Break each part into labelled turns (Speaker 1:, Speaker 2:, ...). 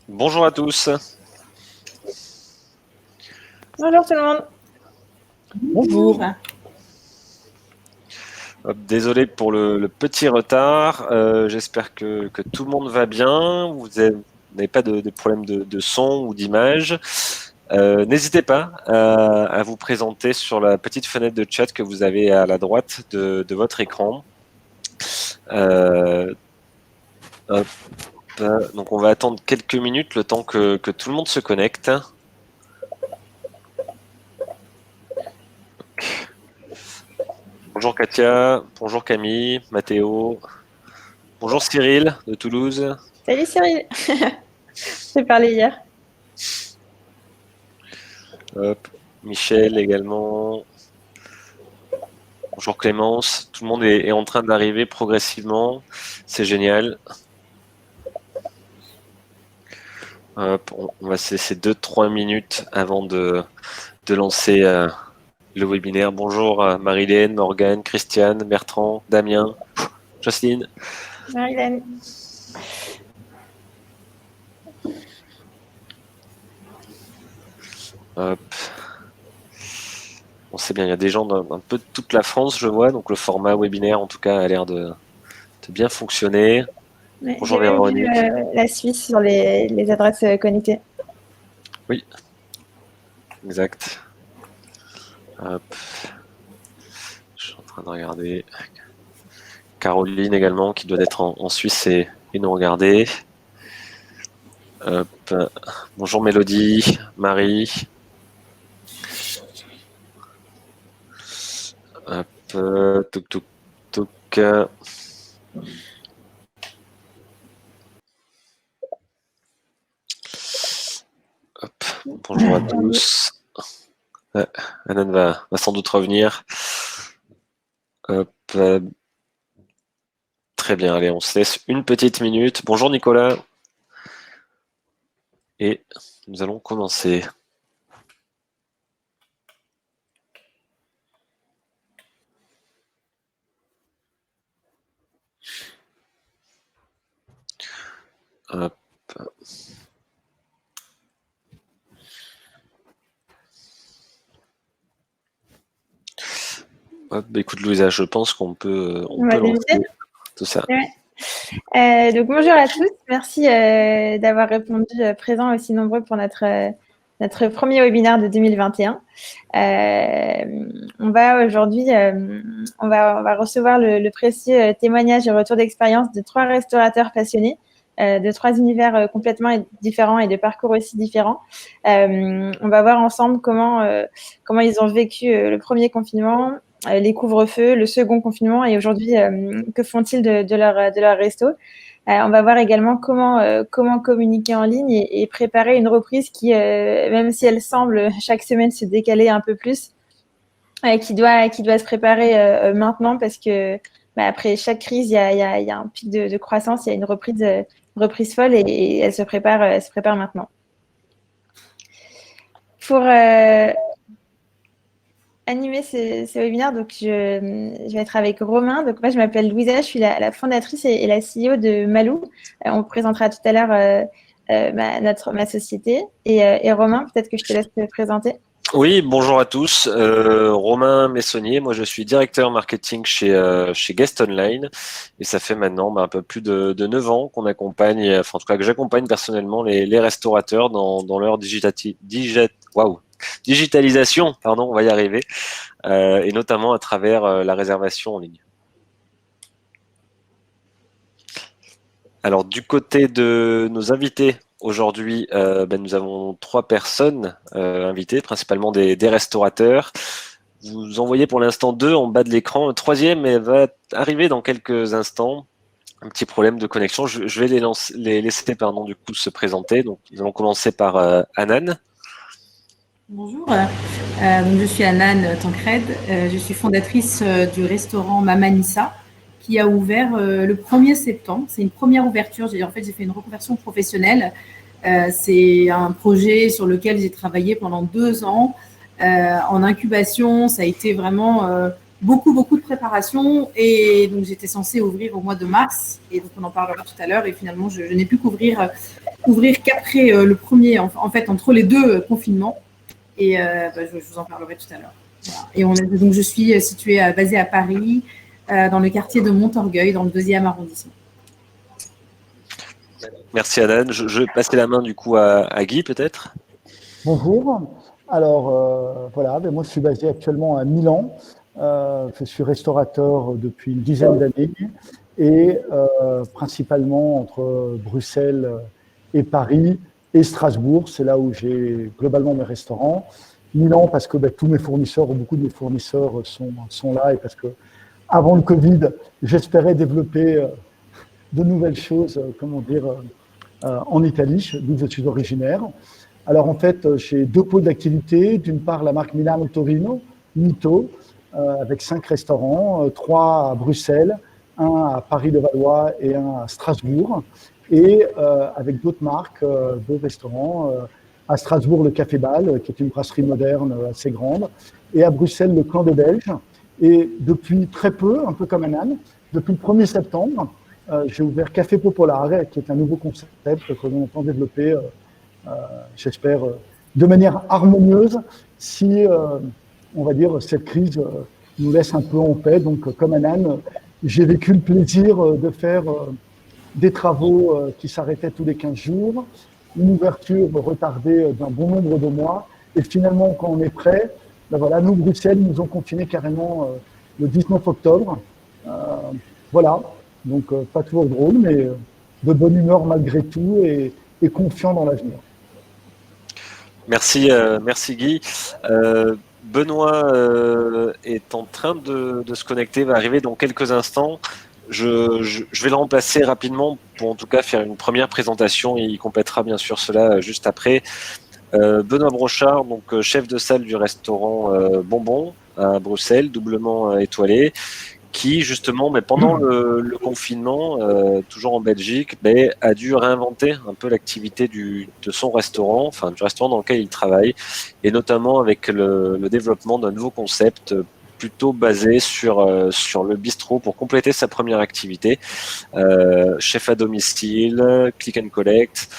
Speaker 1: Bonjour à tous.
Speaker 2: Bonjour tout le monde.
Speaker 3: Bonjour.
Speaker 1: Désolé pour le petit retard. J'espère que tout le monde va bien. Vous n'avez pas de problème de son ou d'image. N'hésitez pas à vous présenter sur la petite fenêtre de chat que vous avez à la droite de votre écran. Donc on va attendre quelques minutes le temps que tout le monde se connecte. Bonjour Katia, bonjour Camille, Mathéo, bonjour Cyril de Toulouse.
Speaker 2: Salut Cyril. J'ai parlé hier.
Speaker 1: Hop, Michel également. Bonjour Clémence. Tout le monde est en train d'arriver progressivement. C'est génial. Hop, on va se laisser 2-3 minutes avant de lancer le webinaire. Bonjour Marilène, Morgane, Christiane, Bertrand, Damien, Jocelyne.
Speaker 2: Marilène.
Speaker 1: Hop. On sait bien, il y a des gens d'un peu de toute la France, je vois. Donc le format webinaire, en tout cas, a l'air de bien fonctionner.
Speaker 2: Ouais,
Speaker 1: Bonjour
Speaker 2: j'ai même
Speaker 1: Véronique.
Speaker 2: vu la Suisse sur les adresses connectées.
Speaker 1: Oui, exact. Hop. Je suis en train de regarder. Caroline également, qui doit être en Suisse et nous regarder. Hop. Bonjour Mélodie, Marie. Hop. Touk touk touk. Hop. Bonjour à tous. Anan va sans doute revenir. Hop. Très bien, allez, on se laisse une petite minute. Bonjour Nicolas. Et nous allons commencer. Hop. Hop, bah écoute Louisa, je pense qu'on peut lancer tout ça.
Speaker 2: Ouais. Donc bonjour à tous, merci d'avoir répondu présent aussi nombreux pour notre premier webinaire de 2021. On va aujourd'hui, on va recevoir le précieux témoignage et retour d'expérience de 3 restaurateurs passionnés, de 3 univers complètement différents et de parcours aussi différents. On va voir ensemble comment ils ont vécu le premier confinement, les couvre-feux, le second confinement et aujourd'hui, que font-ils de leur resto. On va voir également comment communiquer en ligne et préparer une reprise qui, même si elle semble chaque semaine se décaler un peu plus, qui doit se préparer maintenant parce que après chaque crise, il y a un pic de croissance, il y a une reprise folle et elle se prépare maintenant. Pour animer ce webinaire, donc je vais être avec Romain. Donc moi, je m'appelle Louisa, je suis la fondatrice et la CEO de Malou. On présentera tout à l'heure ma société. Et Romain, peut-être que je te laisse te présenter.
Speaker 1: Oui, bonjour à tous. Romain Messonnier, moi je suis directeur marketing chez Guest Online et ça fait maintenant un peu plus de 9 ans qu'on accompagne, enfin en tout cas que j'accompagne personnellement les restaurateurs dans leur digitalisation, pardon, on va y arriver, et notamment à travers la réservation en ligne. Alors du côté de nos invités, aujourd'hui, nous avons 3 personnes invitées, principalement des restaurateurs. Vous en voyez pour l'instant 2 en bas de l'écran. Le troisième va arriver dans quelques instants. Un petit problème de connexion. Je vais les laisser du coup se présenter. Donc nous allons commencer par Anan.
Speaker 3: Bonjour, donc je suis Anan Tancred, je suis fondatrice du restaurant Mamanissa qui a ouvert le 1er septembre. C'est une première ouverture, j'ai fait une reconversion professionnelle. C'est un projet sur lequel j'ai travaillé pendant 2 ans en incubation. Ça a été vraiment beaucoup de préparation. Et donc, j'étais censée ouvrir au mois de mars. Et donc, on en parlera tout à l'heure. Et finalement, je n'ai pu couvrir qu'après le premier, en fait, entre les deux confinements. Et je vous en parlerai tout à l'heure. Voilà. Et donc, je suis basée à Paris, dans le quartier de Montorgueil, dans le 2e arrondissement.
Speaker 1: Merci Anan. Je vais passer la main du coup à Guy peut-être.
Speaker 4: Bonjour. Alors voilà, moi je suis basé actuellement à Milan. Je suis restaurateur depuis une dizaine d'années et principalement entre Bruxelles et Paris et Strasbourg. C'est là où j'ai globalement mes restaurants. Milan parce que tous mes fournisseurs, ou beaucoup de mes fournisseurs sont là et parce que avant le Covid, j'espérais développer de nouvelles choses, en Italie, d'où je suis originaire. Alors en fait, j'ai 2 pôles d'activité. D'une part, la marque Milano Torino, Mito, avec 5 restaurants, 3 à Bruxelles, 1 à Paris-Levallois et 1 à Strasbourg. Et avec d'autres marques, 2 restaurants. À Strasbourg, le Café Bâle, qui est une brasserie moderne assez grande. Et à Bruxelles, le Clan des Belges. Et depuis très peu, un peu comme Anan, depuis le 1er septembre, j'ai ouvert Café Popolare, qui est un nouveau concept que l'on entend développer, j'espère, de manière harmonieuse, si, on va dire, cette crise nous laisse un peu en paix. Donc, comme Anan, j'ai vécu le plaisir de faire des travaux qui s'arrêtaient tous les 15 jours, une ouverture retardée d'un bon nombre de mois, et finalement, quand on est prêt, voilà, nous, Bruxelles, nous ont confinés carrément le 19 octobre. Voilà. Donc, pas toujours drôle, mais de bonne humeur malgré tout et confiant dans l'avenir.
Speaker 1: Merci Guy. Benoît est en train de se connecter, va arriver dans quelques instants. Je vais le remplacer rapidement pour en tout cas faire une première présentation. Il complétera bien sûr cela juste après. Benoît Brochard, donc chef de salle du restaurant Bonbon à Bruxelles, doublement étoilé, qui justement, mais pendant le confinement, toujours en Belgique, a dû réinventer un peu l'activité de son restaurant, enfin du restaurant dans lequel il travaille, et notamment avec le développement d'un nouveau concept plutôt basé sur le bistrot pour compléter sa première activité, chef à domicile, click and collect.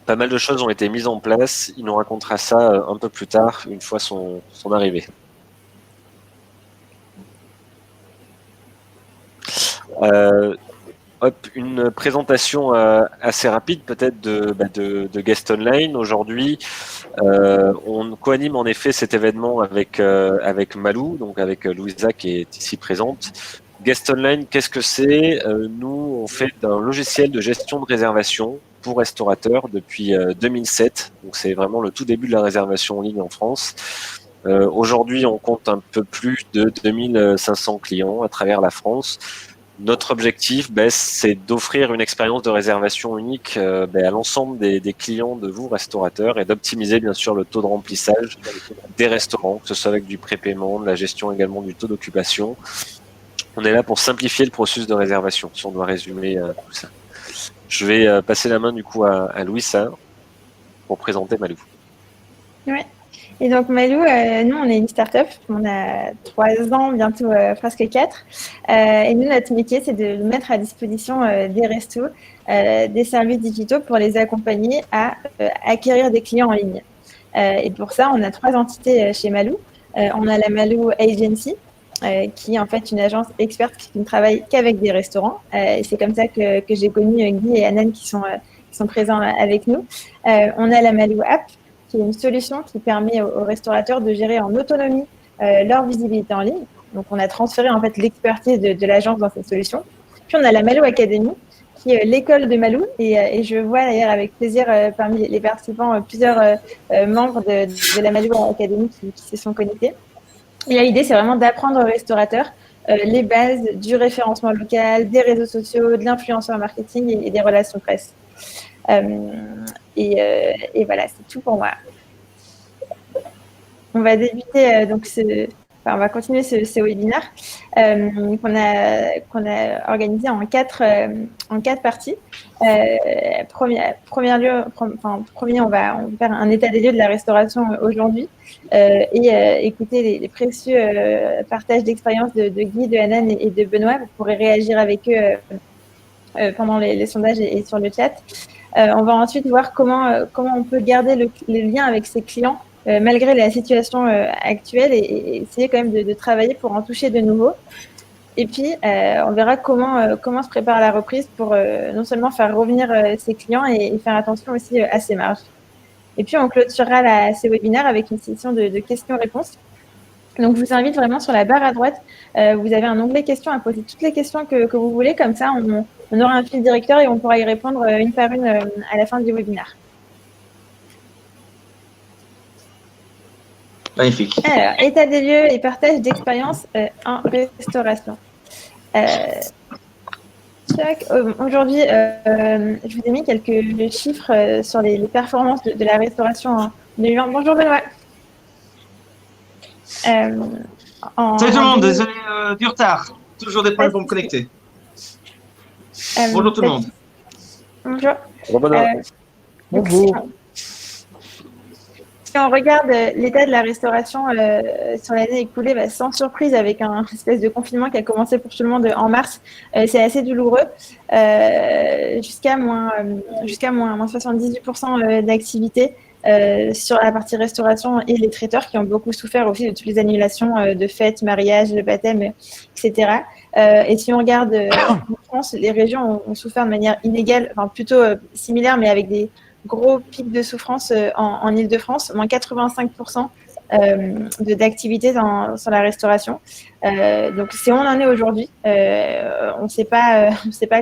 Speaker 1: Pas mal de choses ont été mises en place. Il nous racontera ça un peu plus tard, une fois son arrivée. Une présentation assez rapide peut-être de Guest Online. Aujourd'hui, on co-anime en effet cet événement avec Malou, donc avec Louisa qui est ici présente. Guest Online, qu'est-ce que c'est? Nous, on fait un logiciel de gestion de réservation pour restaurateurs depuis 2007. Donc c'est vraiment le tout début de la réservation en ligne en France. Aujourd'hui, on compte un peu plus de 2500 clients à travers la France. Notre objectif, c'est d'offrir une expérience de réservation unique à l'ensemble des clients de vous, restaurateurs, et d'optimiser bien sûr le taux de remplissage des restaurants, que ce soit avec du prépaiement, de la gestion également du taux d'occupation. On est là pour simplifier le processus de réservation, si on doit résumer tout ça. Je vais passer la main du coup à Louisa pour présenter Malou.
Speaker 2: Ouais. Et donc Malou, nous on est une start-up, on a 3 ans, bientôt presque 4. Et nous notre métier c'est de mettre à disposition des restos, des services digitaux pour les accompagner à acquérir des clients en ligne. Et pour ça on a 3 entités chez Malou. On a la Malou Agency, qui est en fait une agence experte qui ne travaille qu'avec des restaurants. Et c'est comme ça que j'ai connu Guy et Anan qui sont présents avec nous. On a la Malou App, qui est une solution qui permet aux restaurateurs de gérer en autonomie leur visibilité en ligne. Donc, on a transféré en fait l'expertise de l'agence dans cette solution. Puis, on a la Malou Academy, qui est l'école de Malou. Et je vois d'ailleurs avec plaisir parmi les participants plusieurs membres de la Malou Academy qui se sont connectés. Et l'idée, c'est vraiment d'apprendre aux restaurateurs les bases du référencement local, des réseaux sociaux, de l'influenceur marketing et des relations presse. Et voilà, c'est tout pour moi. On va débuter donc on va continuer ce webinaire qu'on a organisé en quatre parties. Premier, on va faire un état des lieux de la restauration aujourd'hui et écouter les précieux partages d'expériences de Guy, de Hanan et de Benoît. Vous pourrez réagir avec eux pendant les sondages et sur le chat. On va ensuite voir comment on peut garder le lien avec ses clients malgré la situation actuelle et essayer quand même de travailler pour en toucher de nouveaux. Et puis, on verra comment se prépare la reprise pour non seulement faire revenir ses clients et faire attention aussi à ses marges. Et puis, on clôturera ces webinaires avec une session de questions-réponses. Donc, je vous invite vraiment sur la barre à droite. Vous avez un onglet questions à poser toutes les questions que vous voulez. Comme ça, on aura un fil directeur et on pourra y répondre une par une à la fin du webinaire.
Speaker 5: Magnifique.
Speaker 2: Alors, état des lieux et partage d'expériences en restauration. Aujourd'hui, je vous ai mis quelques chiffres sur les performances de la restauration en 2020. Bonjour Benoît.
Speaker 5: Salut tout le monde, désolé du retard. Toujours des problèmes pour me connecter. Bonjour tout le monde.
Speaker 2: Bonjour.
Speaker 4: Bonjour.
Speaker 2: Si on regarde l'état de la restauration sur l'année écoulée, sans surprise, avec un espèce de confinement qui a commencé pour tout le monde en mars, c'est assez douloureux, jusqu'à moins 78% d'activité sur la partie restauration et les traiteurs qui ont beaucoup souffert aussi de toutes les annulations de fêtes, mariages, de baptêmes, etc. Et si on regarde en France, les régions ont souffert de manière inégale, enfin plutôt similaire, mais avec des gros pic de souffrance en Île-de-France, moins 85% d'activité sur la restauration. Donc, c'est où on en est aujourd'hui. On ne sait pas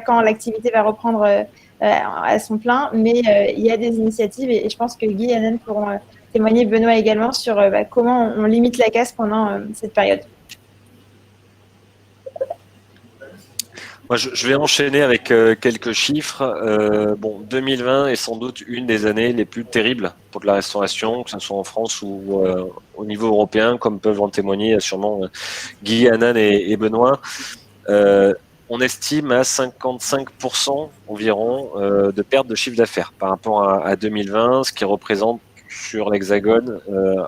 Speaker 2: quand l'activité va reprendre à son plein, mais il y a des initiatives et je pense que Guy et Hanan pourront témoigner, Benoît également, sur comment on limite la casse pendant cette période.
Speaker 1: Moi, je vais enchaîner avec quelques chiffres. 2020 est sans doute une des années les plus terribles pour de la restauration, que ce soit en France ou au niveau européen, comme peuvent en témoigner sûrement Guy, Hanan et Benoît. On estime à 55% environ de perte de chiffre d'affaires par rapport à 2020, ce qui représente sur l'Hexagone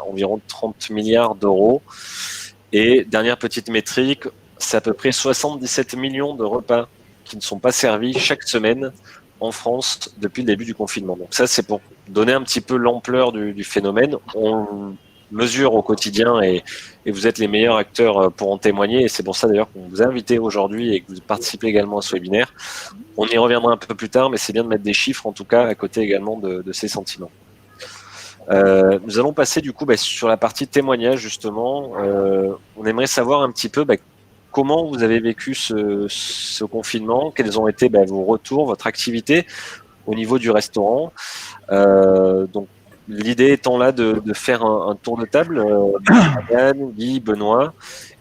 Speaker 1: environ 30 milliards d'euros. Et dernière petite métrique, c'est à peu près 77 millions de repas qui ne sont pas servis chaque semaine en France depuis le début du confinement. Donc ça, c'est pour donner un petit peu l'ampleur du phénomène. On mesure au quotidien et vous êtes les meilleurs acteurs pour en témoigner. Et c'est pour ça d'ailleurs qu'on vous a invité aujourd'hui et que vous participez également à ce webinaire. On y reviendra un peu plus tard, mais c'est bien de mettre des chiffres en tout cas à côté également de ces sentiments. Nous allons passer du coup sur la partie témoignage justement. On aimerait savoir un petit peu comment vous avez vécu ce confinement, quels ont été vos retours, votre activité au niveau du restaurant. Donc l'idée étant là de faire un tour de table, Hanan, Guy, Benoît,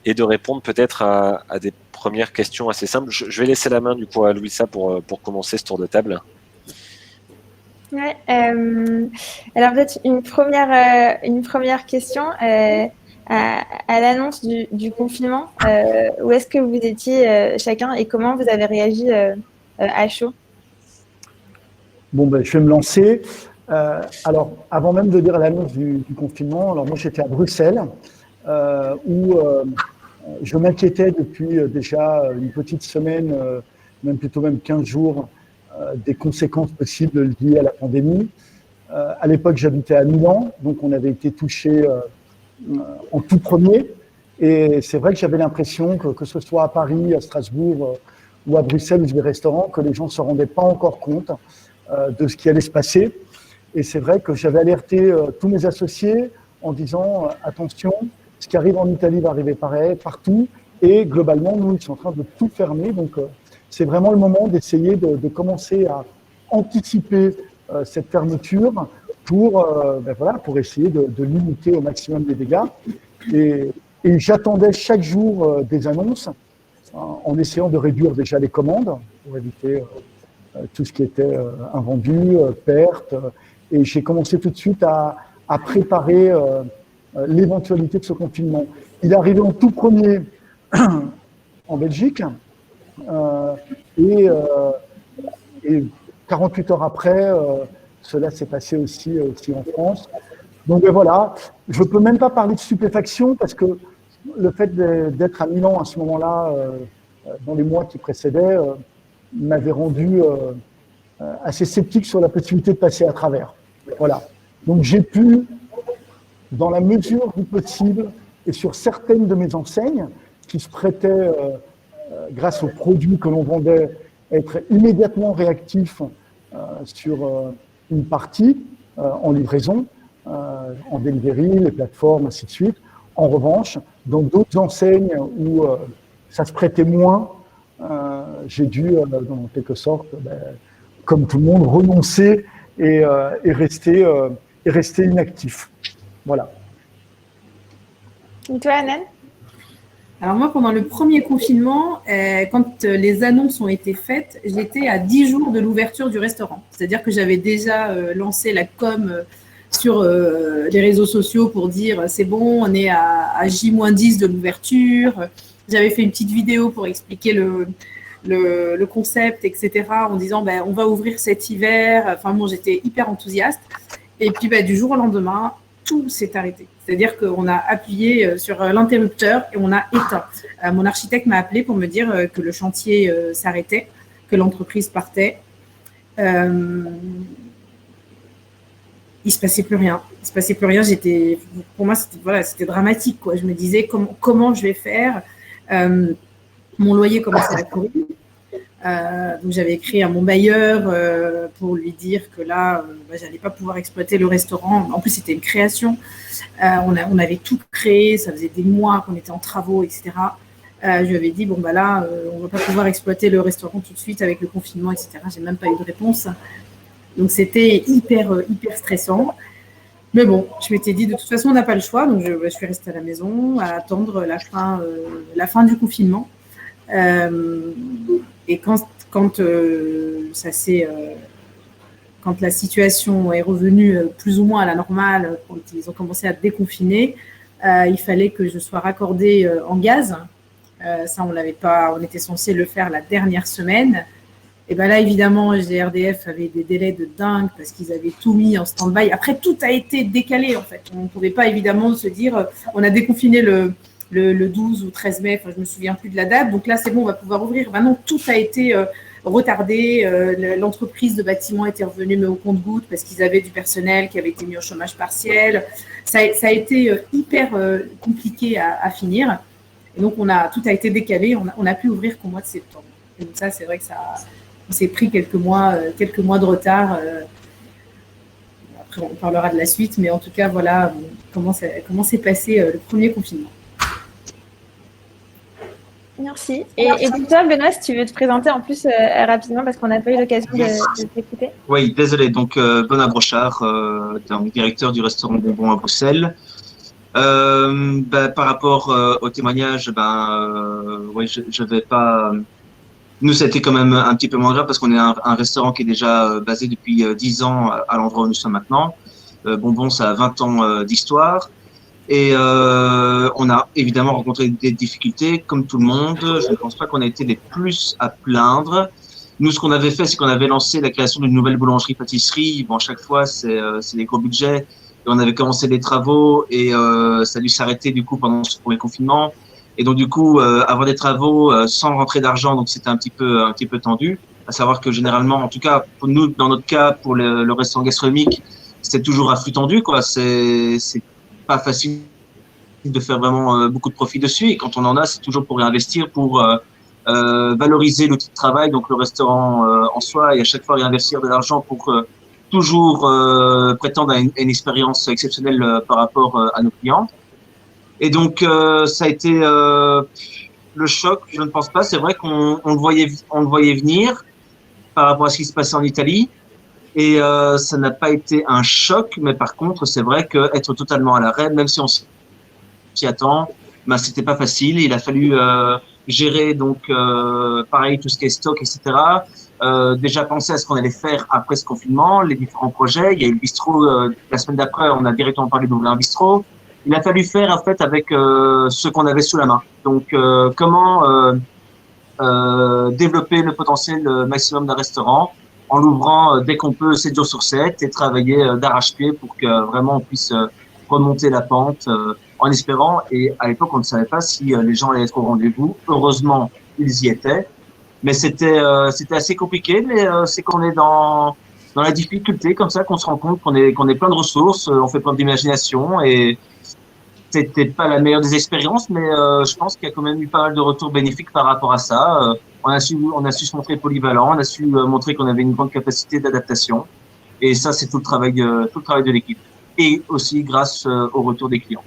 Speaker 1: et de répondre peut-être à des premières questions assez simples. Je vais laisser la main du coup à Louisa pour commencer ce tour de table.
Speaker 2: Ouais, alors peut-être une première question à l'annonce du confinement. Où est-ce que vous étiez chacun et comment vous avez réagi à chaud?
Speaker 4: Bon, je vais me lancer. Alors, avant même de dire l'annonce du confinement, alors moi j'étais à Bruxelles où je m'inquiétais depuis déjà une petite semaine, même 15 jours, des conséquences possibles liées à la pandémie. À l'époque, j'habitais à Milan, donc on avait été touché en tout premier. Et c'est vrai que j'avais l'impression que ce soit à Paris, à Strasbourg ou à Bruxelles, ou des restaurants, que les gens ne se rendaient pas encore compte de ce qui allait se passer. Et c'est vrai que j'avais alerté tous mes associés en disant attention, ce qui arrive en Italie va arriver pareil, partout. Et globalement, nous, ils sont en train de tout fermer. Donc, c'est vraiment le moment d'essayer de commencer à anticiper cette fermeture pour essayer de limiter au maximum les dégâts. Et j'attendais chaque jour des annonces en essayant de réduire déjà les commandes pour éviter tout ce qui était invendu, perte. Et j'ai commencé tout de suite à préparer l'éventualité de ce confinement. Il est arrivé en tout premier en Belgique et 48 heures après, cela s'est passé aussi en France. Donc voilà, je ne peux même pas parler de stupéfaction parce que le fait d'être à Milan à ce moment-là, dans les mois qui précédaient, m'avait rendu assez sceptique sur la possibilité de passer à travers. Voilà. Donc j'ai pu, dans la mesure du possible, et sur certaines de mes enseignes, qui se prêtaient, grâce aux produits que l'on vendait, être immédiatement réactif sur une partie en livraison, en delivery, les plateformes, ainsi de suite. En revanche, dans d'autres enseignes où ça se prêtait moins, j'ai dû, en quelque sorte, comme tout le monde, renoncer et rester inactif. Voilà.
Speaker 2: Et toi, Anan?
Speaker 3: Alors moi, pendant le premier confinement, quand les annonces ont été faites, j'étais à 10 jours de l'ouverture du restaurant. C'est-à-dire que j'avais déjà lancé la com sur les réseaux sociaux pour dire c'est bon, on est à J-10 de l'ouverture. J'avais fait une petite vidéo pour expliquer le concept, etc., en disant on va ouvrir cet hiver. Enfin bon, j'étais hyper enthousiaste. Et puis du jour au lendemain, tout s'est arrêté. C'est-à-dire qu'on a appuyé sur l'interrupteur et on a éteint. Mon architecte m'a appelé pour me dire que le chantier s'arrêtait, que l'entreprise partait. Il se passait plus rien. Il se passait plus rien. Pour moi, c'était dramatique, quoi. Je me disais comment je vais faire. Mon loyer commençait à courir. Donc j'avais écrit à mon bailleur pour lui dire que là, j'allais pas pouvoir exploiter le restaurant. En plus, c'était une création. On avait tout créé. Ça faisait des mois qu'on était en travaux, etc. Je lui avais dit là, on va pas pouvoir exploiter le restaurant tout de suite avec le confinement, etc. J'ai même pas eu de réponse. Donc c'était hyper stressant. Mais bon, je m'étais dit de toute façon on n'a pas le choix, donc je suis restée à la maison à attendre la fin du confinement. Et quand la situation est revenue plus ou moins à la normale, quand ils ont commencé à déconfiner, il fallait que je sois raccordée en gaz. Ça, on était censé le faire la dernière semaine. Et là, évidemment, GRDF avait des délais de dingue parce qu'ils avaient tout mis en stand-by. Après, tout a été décalé, en fait. On ne pouvait pas, évidemment, se dire on a déconfiné le 12 ou 13 mai, je ne me souviens plus de la date. Donc là, c'est bon, on va pouvoir ouvrir. Non, tout a été retardé. L'entreprise de bâtiment était revenue, mais au compte-gouttes parce qu'ils avaient du personnel qui avait été mis au chômage partiel. Ça a été hyper compliqué à finir. Et donc, tout a été décalé. On a pu ouvrir qu'au mois de septembre. Et donc ça, c'est vrai que on s'est pris quelques mois de retard. Après, on parlera de la suite, mais en tout cas, voilà comment s'est passé le premier confinement.
Speaker 2: Merci. Et donc toi, Benoît, si tu veux te présenter en plus rapidement, parce qu'on n'a pas eu l'occasion de t'écouter.
Speaker 5: Oui, désolé. Donc, Benoît Brochard, directeur du restaurant Bonbon à Bruxelles. Par rapport au témoignage, je vais pas... Nous, ça a été quand même un petit peu moins grave parce qu'on est un restaurant qui est déjà basé depuis 10 ans à l'endroit où nous sommes maintenant. Bonbon, ça a 20 ans d'histoire. Et on a évidemment rencontré des difficultés, comme tout le monde. Je ne pense pas qu'on ait été les plus à plaindre. Nous, ce qu'on avait fait, c'est qu'on avait lancé la création d'une nouvelle boulangerie-pâtisserie. Bon, à chaque fois, c'est des gros budgets. Et on avait commencé les travaux et ça a dû s'arrêter du coup pendant ce premier confinement. Et donc, du coup, avoir des travaux sans rentrée d'argent, donc c'était un petit peu tendu. À savoir que généralement, en tout cas, pour nous, dans notre cas, pour le restaurant gastronomique, c'était toujours à flux tendu, quoi. C'est pas facile de faire vraiment beaucoup de profit dessus. Et quand on en a, c'est toujours pour réinvestir, pour valoriser l'outil de travail, donc le restaurant en soi, et à chaque fois réinvestir de l'argent pour toujours prétendre à une expérience exceptionnelle par rapport à nos clients. Et donc, ça a été le choc, je ne pense pas. C'est vrai qu'on le voyait venir par rapport à ce qui se passait en Italie. Et ça n'a pas été un choc, mais par contre, c'est vrai qu'être totalement à l'arrêt, même si on s'y attend, c'était pas facile. Il a fallu gérer, donc, pareil, tout ce qui est stock, etc. Déjà penser à ce qu'on allait faire après ce confinement, les différents projets. Il y a eu le bistrot, la semaine d'après, on a directement parlé d'ouvrir un bistrot. il a fallu faire en fait avec ce qu'on avait sous la main. Donc, comment développer le potentiel maximum d'un restaurant en l'ouvrant dès qu'on peut 7 jours sur 7 et travailler d'arrache-pied pour que vraiment on puisse remonter la pente en espérant. Et à l'époque, on ne savait pas si les gens allaient être au rendez-vous. Heureusement, ils y étaient. Mais c'était assez compliqué. Mais c'est qu'on est dans la difficulté comme ça qu'on se rend compte qu'on est plein de ressources, on fait plein d'imagination et c'était pas la meilleure des expériences, mais je pense qu'il y a quand même eu pas mal de retours bénéfiques par rapport à ça. On a su se montrer polyvalent, on a su montrer qu'on avait une grande capacité d'adaptation. Et ça, c'est tout le travail de l'équipe. Et aussi grâce au retour des clients.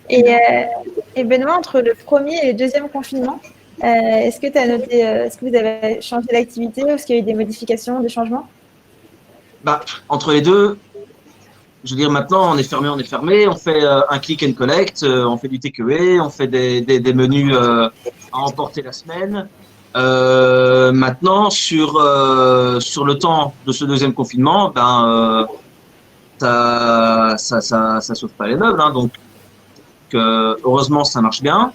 Speaker 2: Et Benoît, entre le premier et le deuxième confinement, est-ce que tu as noté, est-ce que vous avez changé d'activité ou est-ce qu'il y a eu des modifications, des changements?
Speaker 5: Entre les deux, je veux dire, maintenant, on est fermé, on fait un click and collect, on fait du takeaway, on fait des menus à emporter la semaine. Maintenant, sur le temps de ce deuxième confinement, ça sauve pas les meubles, hein, donc heureusement, ça marche bien.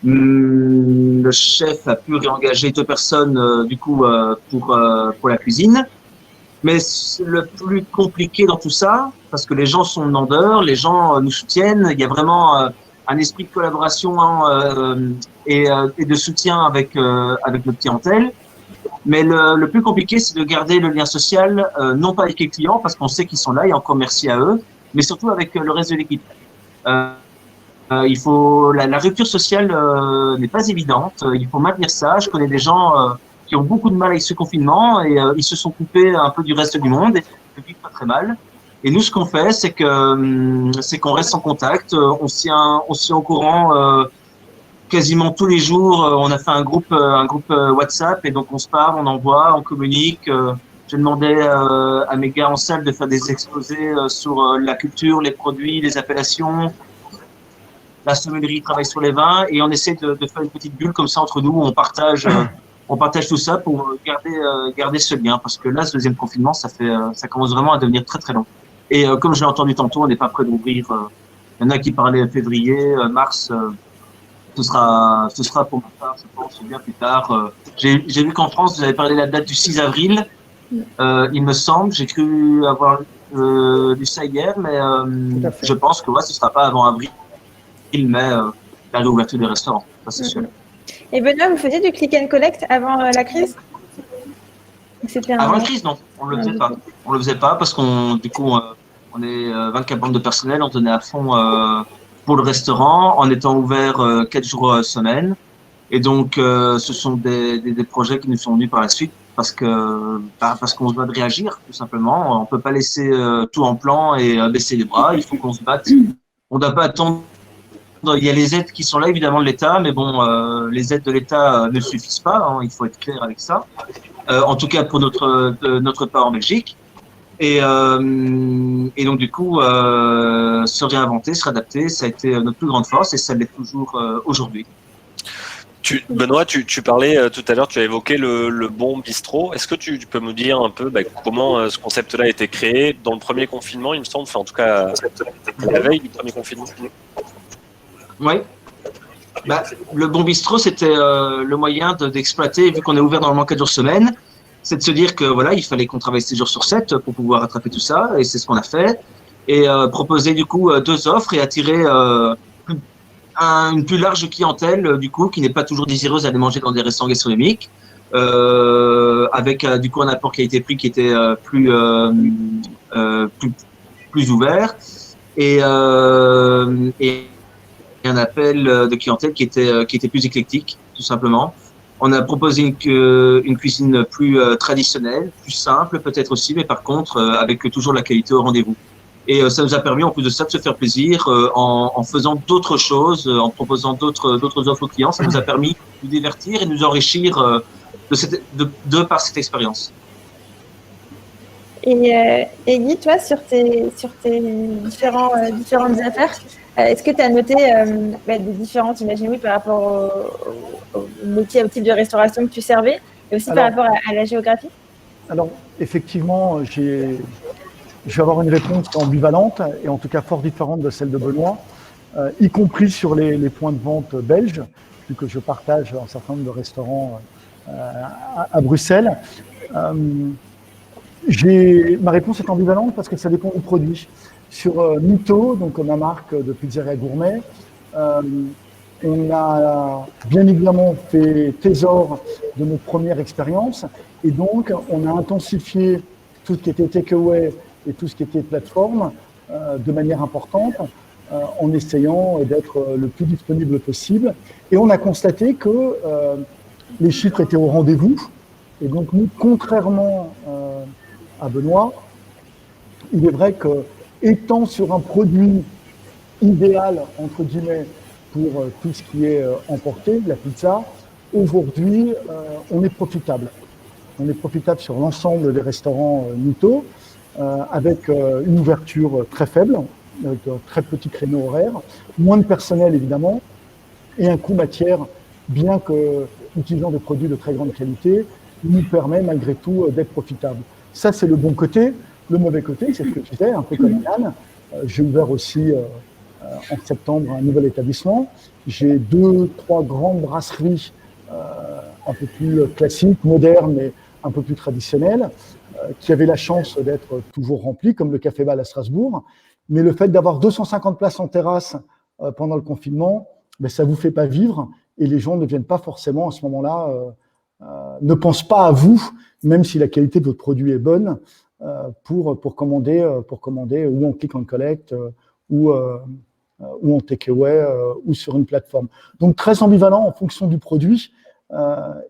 Speaker 5: Le chef a pu réengager 2 personnes, du coup, pour la cuisine. Mais le plus compliqué dans tout ça, parce que les gens sont demandeurs, les gens nous soutiennent, il y a vraiment un esprit de collaboration et de soutien avec notre clientèle. Mais le plus compliqué, c'est de garder le lien social, non pas avec les clients, parce qu'on sait qu'ils sont là, et encore merci à eux, mais surtout avec le reste de l'équipe. Il faut la rupture sociale n'est pas évidente, il faut maintenir ça. Je connais des gens qui ont beaucoup de mal avec ce confinement et ils se sont coupés un peu du reste du monde et ne vivent pas très mal. Et nous, ce qu'on fait, c'est qu'on reste en contact, on se tient au courant quasiment tous les jours. On a fait un groupe WhatsApp et donc on se parle, on envoie, on communique. J'ai demandé à mes gars en salle de faire des exposés sur la culture, les produits, les appellations. La sommellerie travaille sur les vins et on essaie de faire une petite bulle comme ça entre nous où on partage tout ça pour garder ce lien parce que là, ce deuxième confinement, ça commence vraiment à devenir très très long. Et comme je l'ai entendu tantôt, on n'est pas prêt d'ouvrir. Il y en a qui parlaient février, mars. Ce sera pour ma part, je pense, bien plus tard. J'ai vu qu'en France, vous avez parlé de la date du 6 avril. Il me semble, j'ai cru avoir lu ça hier, mais je pense que ce sera pas avant avril, mais la réouverture des restaurants, ça c'est sûr.
Speaker 2: Et Benoît, vous faisiez du click and collect avant la crise?
Speaker 5: Avant la crise, non, on le faisait pas. On le faisait pas parce qu'on, du coup, on est 24 membres de personnel, on tenait à fond pour le restaurant en étant ouvert 4 jours semaine. Et donc, ce sont des projets qui nous sont venus par la suite parce qu'on se doit de réagir, tout simplement. On peut pas laisser tout en plan et baisser les bras. Il faut qu'on se batte. On ne doit pas attendre. Il y a les aides qui sont là, évidemment, de l'État, mais bon, les aides de l'État ne suffisent pas, hein, il faut être clair avec ça. En tout cas, pour notre part en Belgique. Et donc, du coup, se réinventer, se réadapter, ça a été notre plus grande force et ça l'est toujours aujourd'hui.
Speaker 1: Benoît, tu parlais tout à l'heure, tu as évoqué le bon bistrot. Est-ce que tu peux me dire un peu comment ce concept-là a été créé dans le premier confinement, il me semble, enfin en tout cas la veille du premier confinement?
Speaker 5: Oui. Le bon bistrot, c'était le moyen d'exploiter, vu qu'on est ouvert normalement 4 jours semaine, c'est de se dire que voilà, il fallait qu'on travaille 7 jours sur 7 pour pouvoir rattraper tout ça, et c'est ce qu'on a fait. Et proposer du coup 2 offres et attirer une plus large clientèle du coup qui n'est pas toujours désireuse d'aller manger dans des restaurants gastronomiques, avec du coup un apport qualité-prix qui était plus ouvert et un appel de clientèle qui était plus éclectique, tout simplement. On a proposé une cuisine plus traditionnelle, plus simple peut-être aussi, mais par contre avec toujours la qualité au rendez-vous. Et ça nous a permis en plus de ça de se faire plaisir en faisant d'autres choses, en proposant d'autres offres aux clients. Ça nous a permis de nous divertir et de nous enrichir par cette expérience.
Speaker 2: Et Guy, toi, sur tes différentes affaires, est-ce que tu as noté des différences, j'imagine, oui, par rapport au métier, au type de restauration que tu servais, et aussi par rapport à la géographie?
Speaker 4: Alors, effectivement, je vais avoir une réponse ambivalente et en tout cas fort différente de celle de Benoît, y compris sur les points de vente belges, vu que je partage un certain nombre de restaurants à Bruxelles. Ma réponse est ambivalente parce que ça dépend du produit. Sur Mito, donc ma marque de pizzeria gourmet, on a bien évidemment fait trésor de notre première expérience et donc on a intensifié tout ce qui était takeaway et tout ce qui était plateforme de manière importante en essayant d'être le plus disponible possible. Et on a constaté que les chiffres étaient au rendez-vous. Et donc nous, contrairement à Benoît, il est vrai que étant sur un produit idéal, entre guillemets, pour tout ce qui est emporté, la pizza, aujourd'hui, on est profitable. On est profitable sur l'ensemble des restaurants Mito, avec une ouverture très faible, avec de très petits créneaux horaires, moins de personnel évidemment, et un coût matière, bien que utilisant des produits de très grande qualité, nous permet malgré tout d'être profitable. Ça, c'est le bon côté. Le mauvais côté, c'est ce que tu disais, un peu comme Yann. J'ai ouvert aussi en septembre un nouvel établissement. J'ai 2-3 grandes brasseries un peu plus classiques, modernes, mais un peu plus traditionnelles, qui avaient la chance d'être toujours remplies, comme le Café Bâle à Strasbourg. Mais le fait d'avoir 250 places en terrasse pendant le confinement, ben, ça ne vous fait pas vivre et les gens ne viennent pas forcément à ce moment-là, ne pensent pas à vous, même si la qualité de votre produit est bonne, pour commander ou en click and collect ou en takeaway ou sur une plateforme. Donc très ambivalent en fonction du produit.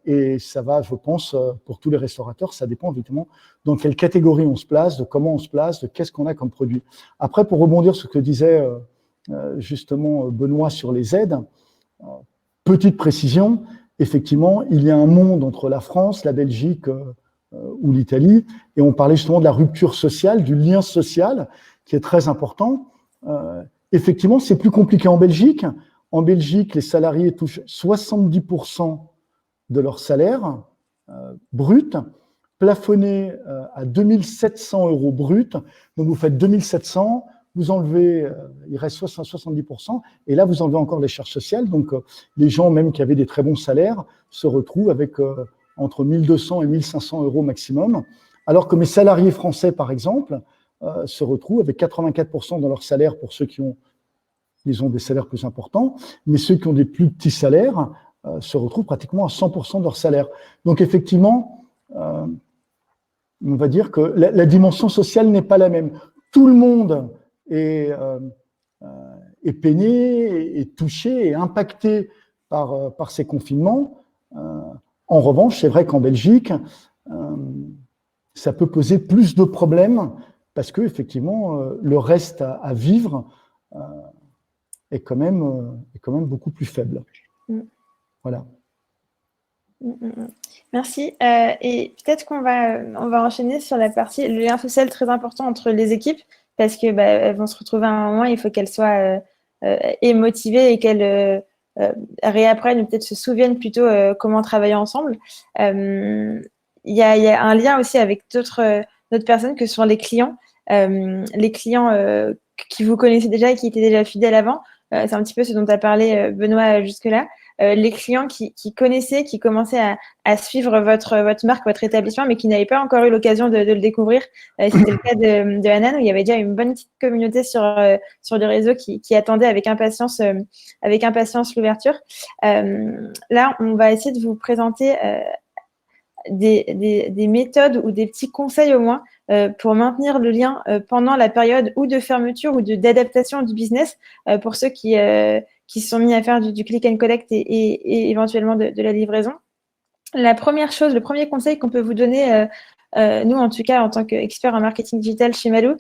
Speaker 4: Et ça va, je pense, pour tous les restaurateurs, ça dépend évidemment dans quelle catégorie on se place, de comment on se place, de qu'est-ce qu'on a comme produit. Après, pour rebondir sur ce que disait justement Benoît sur les aides, petite précision, effectivement, il y a un monde entre la France, la Belgique ou l'Italie, et on parlait justement de la rupture sociale, du lien social, qui est très important. Effectivement, c'est plus compliqué en Belgique. En Belgique, les salariés touchent 70% de leur salaire brut, plafonné à 2700 € brut. Donc, vous faites 2700, vous enlevez, il reste 70%, et là, vous enlevez encore les charges sociales. Donc, les gens, même qui avaient des très bons salaires, se retrouvent avec entre 1200 et 1500 € maximum. Alors que mes salariés français, par exemple, se retrouvent avec 84% dans leur salaire pour ceux qui ont, ils ont des salaires plus importants, mais ceux qui ont des plus petits salaires se retrouvent pratiquement à 100% de leur salaire. Donc effectivement, on va dire que la dimension sociale n'est pas la même. Tout le monde est peiné, est touché, est impacté par ces confinements. En revanche, c'est vrai qu'en Belgique, ça peut poser plus de problèmes parce que effectivement, le reste à vivre est quand même beaucoup plus faible. Voilà.
Speaker 2: Merci. Et peut-être qu'on va enchaîner sur la partie, le lien social très important entre les équipes, parce que elles vont se retrouver à un moment, il faut qu'elles soient motivées et qu'elles réapprennent ou peut-être se souviennent plutôt comment travailler ensemble. Il y a un lien aussi avec d'autres personnes que sont les clients. Les clients qui vous connaissez déjà et qui étaient déjà fidèles avant. C'est un petit peu ce dont tu as parlé, Benoît, jusque-là. Les clients qui connaissaient, qui commençaient à suivre votre marque, votre établissement, mais qui n'avaient pas encore eu l'occasion de le découvrir. C'était le cas de Hanan, où il y avait déjà une bonne petite communauté sur le réseau qui attendait avec impatience l'ouverture. Là, on va essayer de vous présenter des méthodes ou des petits conseils au moins pour maintenir le lien pendant la période ou de fermeture ou d'adaptation du business pour ceux qui se sont mis à faire du click and collect et éventuellement de la livraison. La première chose, le premier conseil qu'on peut vous donner, nous en tout cas en tant qu'experts en marketing digital chez Malou,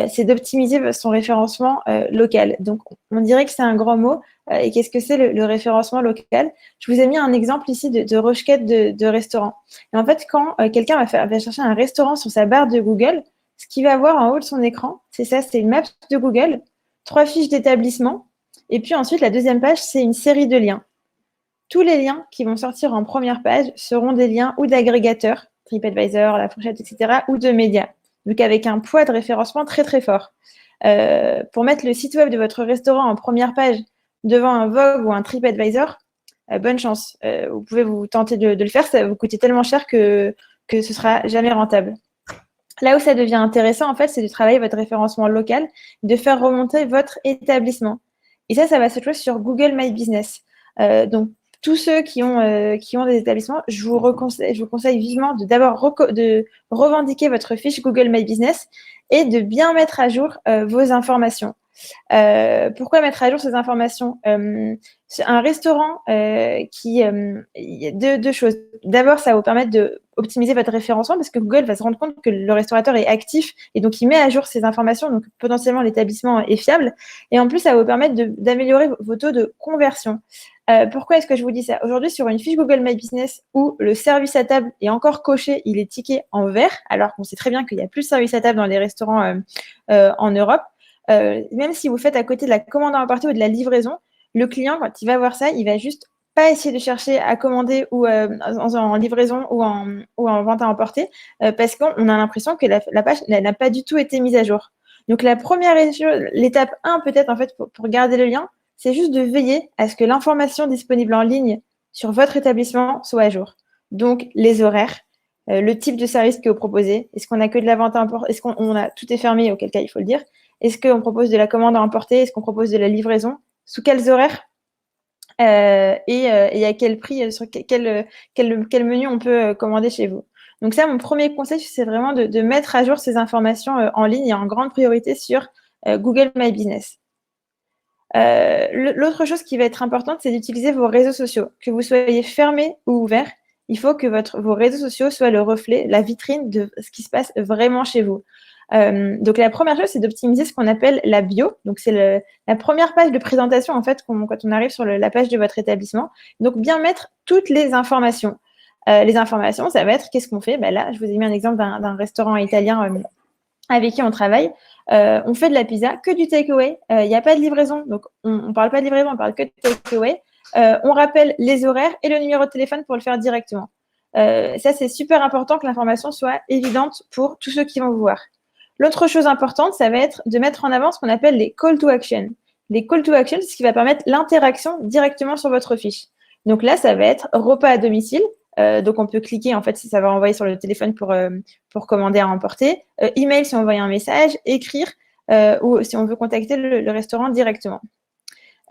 Speaker 2: c'est d'optimiser son référencement local. Donc on dirait que c'est un grand mot. Et qu'est-ce que c'est le référencement local? Je vous ai mis un exemple ici de requête de restaurant. Et en fait, quand quelqu'un va chercher un restaurant sur sa barre de Google, ce qu'il va voir en haut de son écran, c'est ça, c'est une map de Google, 3 fiches d'établissement, et puis ensuite, la deuxième page, c'est une série de liens. Tous les liens qui vont sortir en première page seront des liens ou d'agrégateurs, TripAdvisor, La Fourchette, etc., ou de médias. donc avec un poids de référencement très, très fort. Pour mettre le site web de votre restaurant en première page devant un Vogue ou un TripAdvisor, bonne chance. Vous pouvez vous tenter de le faire, ça va vous coûter tellement cher que ce sera jamais rentable. Là où ça devient intéressant, en fait, c'est de travailler votre référencement local, de faire remonter votre établissement. Et ça va se jouer sur Google My Business. Donc, tous ceux qui ont des établissements, je vous conseille vivement de revendiquer votre fiche Google My Business et de bien mettre à jour vos informations. Pourquoi mettre à jour ces informations? Un restaurant il y a deux choses. D'abord, ça va vous permettre d'optimiser votre référencement parce que Google va se rendre compte que le restaurateur est actif et donc il met à jour ces informations, donc potentiellement l'établissement est fiable. Et en plus, ça va vous permettre d'améliorer vos taux de conversion. Pourquoi est-ce que je vous dis ça? Aujourd'hui, sur une fiche Google My Business où le service à table est encore coché, il est tiqué en vert, alors qu'on sait très bien qu'il n'y a plus de service à table dans les restaurants en Europe. Même si vous faites à côté de la commande à emporter ou de la livraison, le client, quand il va voir ça, il va juste pas essayer de chercher à commander ou en livraison ou en vente à emporter parce qu'on a l'impression que la page n'a pas du tout été mise à jour. Donc, l'étape 1, peut-être, en fait, pour garder le lien, c'est juste de veiller à ce que l'information disponible en ligne sur votre établissement soit à jour. Donc, les horaires, le type de service que vous proposez. Est-ce qu'on a que de la vente à emporter? Est-ce qu'on a tout est fermé? Auquel cas, il faut le dire. Est-ce qu'on propose de la commande à emporter? Est-ce qu'on propose de la livraison? Sous quels horaires? Et à quel prix? Sur quel menu on peut commander chez vous? Donc ça, mon premier conseil, c'est vraiment de mettre à jour ces informations en ligne et en grande priorité sur Google My Business. L'autre chose qui va être importante, c'est d'utiliser vos réseaux sociaux. Que vous soyez fermé ou ouvert, il faut que vos réseaux sociaux soient le reflet, la vitrine de ce qui se passe vraiment chez vous. Donc, la première chose, c'est d'optimiser ce qu'on appelle la bio. Donc, c'est la première page de présentation, en fait, quand on arrive sur la page de votre établissement. Donc, bien mettre toutes les informations. Les informations, ça va être qu'est-ce qu'on fait? Là, je vous ai mis un exemple d'un restaurant italien avec qui on travaille. On fait de la pizza, que du takeaway. Il n'y a pas de livraison. Donc, on ne parle pas de livraison, on parle que de takeaway. On rappelle les horaires et le numéro de téléphone pour le faire directement. Ça, c'est super important que l'information soit évidente pour tous ceux qui vont vous voir. L'autre chose importante, ça va être de mettre en avant ce qu'on appelle les call to action. Les call to action, c'est ce qui va permettre l'interaction directement sur votre fiche. Donc là, ça va être repas à domicile. Donc, on peut cliquer, en fait, si ça va envoyer sur le téléphone pour commander à emporter. Email, si on envoie un message. Écrire, ou si on veut contacter le restaurant directement.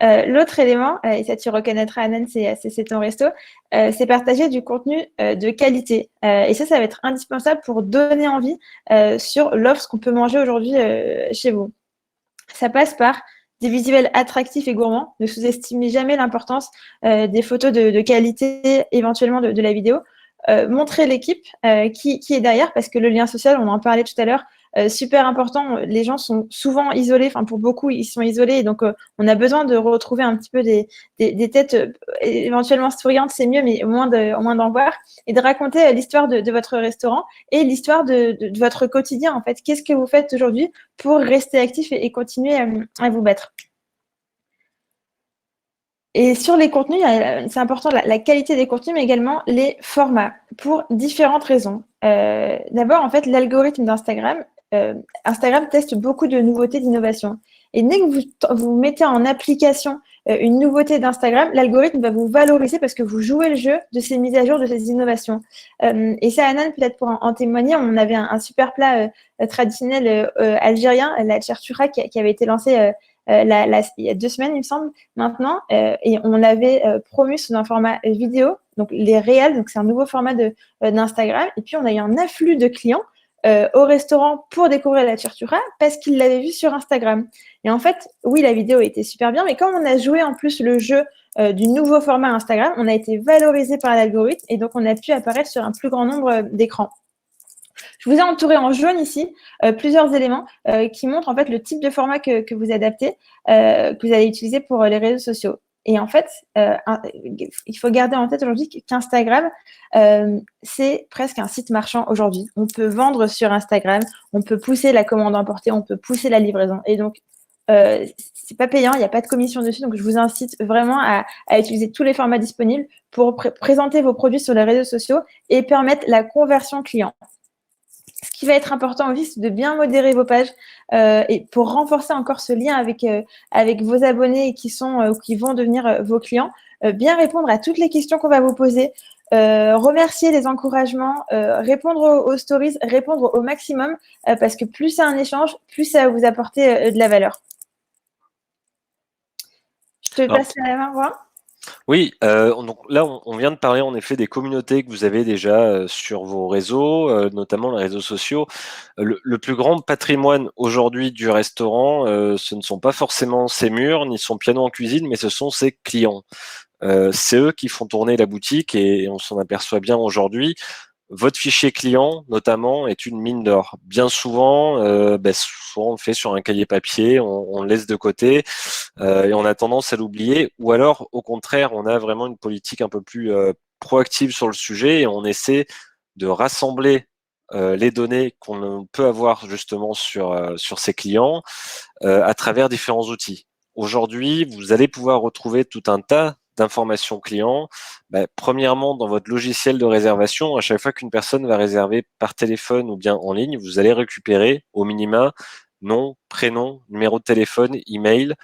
Speaker 2: L'autre élément, et ça tu reconnaîtras, Anan, c'est ton resto, c'est partager du contenu de qualité. Et ça va être indispensable pour donner envie sur l'offre qu'on peut manger aujourd'hui chez vous. Ça passe par des visuels attractifs et gourmands. Ne sous-estimez jamais l'importance des photos de qualité, éventuellement de la vidéo. Montrer l'équipe qui est derrière, parce que le lien social, on en parlait tout à l'heure, super important. Les gens sont souvent isolés, enfin pour beaucoup, ils sont isolés. Et donc, on a besoin de retrouver un petit peu des têtes éventuellement souriantes, c'est mieux, mais au moins d'en voir. Et de raconter l'histoire de votre restaurant et l'histoire de votre quotidien, en fait. Qu'est-ce que vous faites aujourd'hui pour rester actif et continuer à vous battre? Et sur les contenus, c'est important la qualité des contenus, mais également les formats, pour différentes raisons. D'abord, en fait, l'algorithme d'Instagram, Instagram teste beaucoup de nouveautés, d'innovations. Et dès que vous mettez en application une nouveauté d'Instagram, l'algorithme va vous valoriser parce que vous jouez le jeu de ces mises à jour, de ces innovations. Et ça, Anan, peut-être pour en témoigner, on avait un super plat traditionnel algérien, la chartura, qui avait été lancé il y a 2 semaines, il me semble, maintenant, et on l'avait promu sous un format vidéo, donc les réels, donc c'est un nouveau format d'Instagram, et puis on a eu un afflux de clients au restaurant pour découvrir la chartura parce qu'ils l'avaient vu sur Instagram. Et en fait, oui, la vidéo était super bien, mais comme on a joué en plus le jeu du nouveau format Instagram, on a été valorisé par l'algorithme et donc on a pu apparaître sur un plus grand nombre d'écrans. Je vous ai entouré en jaune ici plusieurs éléments qui montrent en fait le type de format que vous adaptez, que vous allez utiliser pour les réseaux sociaux. Et en fait, il faut garder en tête aujourd'hui qu'Instagram, c'est presque un site marchand aujourd'hui. On peut vendre sur Instagram, on peut pousser la commande emportée, on peut pousser la livraison. Et donc, c'est pas payant, il n'y a pas de commission dessus. Donc, je vous incite vraiment à utiliser tous les formats disponibles pour présenter vos produits sur les réseaux sociaux et permettre la conversion client. Ce qui va être important aussi, c'est de bien modérer vos pages et pour renforcer encore ce lien avec vos abonnés qui vont devenir vos clients, bien répondre à toutes les questions qu'on va vous poser, remercier les encouragements, répondre aux stories, répondre au maximum parce que plus c'est un échange, plus ça va vous apporter de la valeur. Je te passe la main, voilà.
Speaker 1: Oui, donc là, on vient de parler en effet des communautés que vous avez déjà sur vos réseaux, notamment les réseaux sociaux. Le plus grand patrimoine aujourd'hui du restaurant, ce ne sont pas forcément ses murs ni son piano en cuisine, mais ce sont ses clients. C'est eux qui font tourner la boutique et on s'en aperçoit bien aujourd'hui. Votre fichier client, notamment, est une mine d'or. Bien souvent, souvent on le fait sur un cahier papier, on le laisse de côté et on a tendance à l'oublier. Ou alors, au contraire, on a vraiment une politique un peu plus proactive sur le sujet et on essaie de rassembler les données qu'on peut avoir justement sur ses clients à travers différents outils. Aujourd'hui, vous allez pouvoir retrouver tout un tas d'informations clients. Premièrement, dans votre logiciel de réservation, à chaque fois qu'une personne va réserver par téléphone ou bien en ligne, vous allez récupérer au minima nom, prénom, numéro de téléphone, email.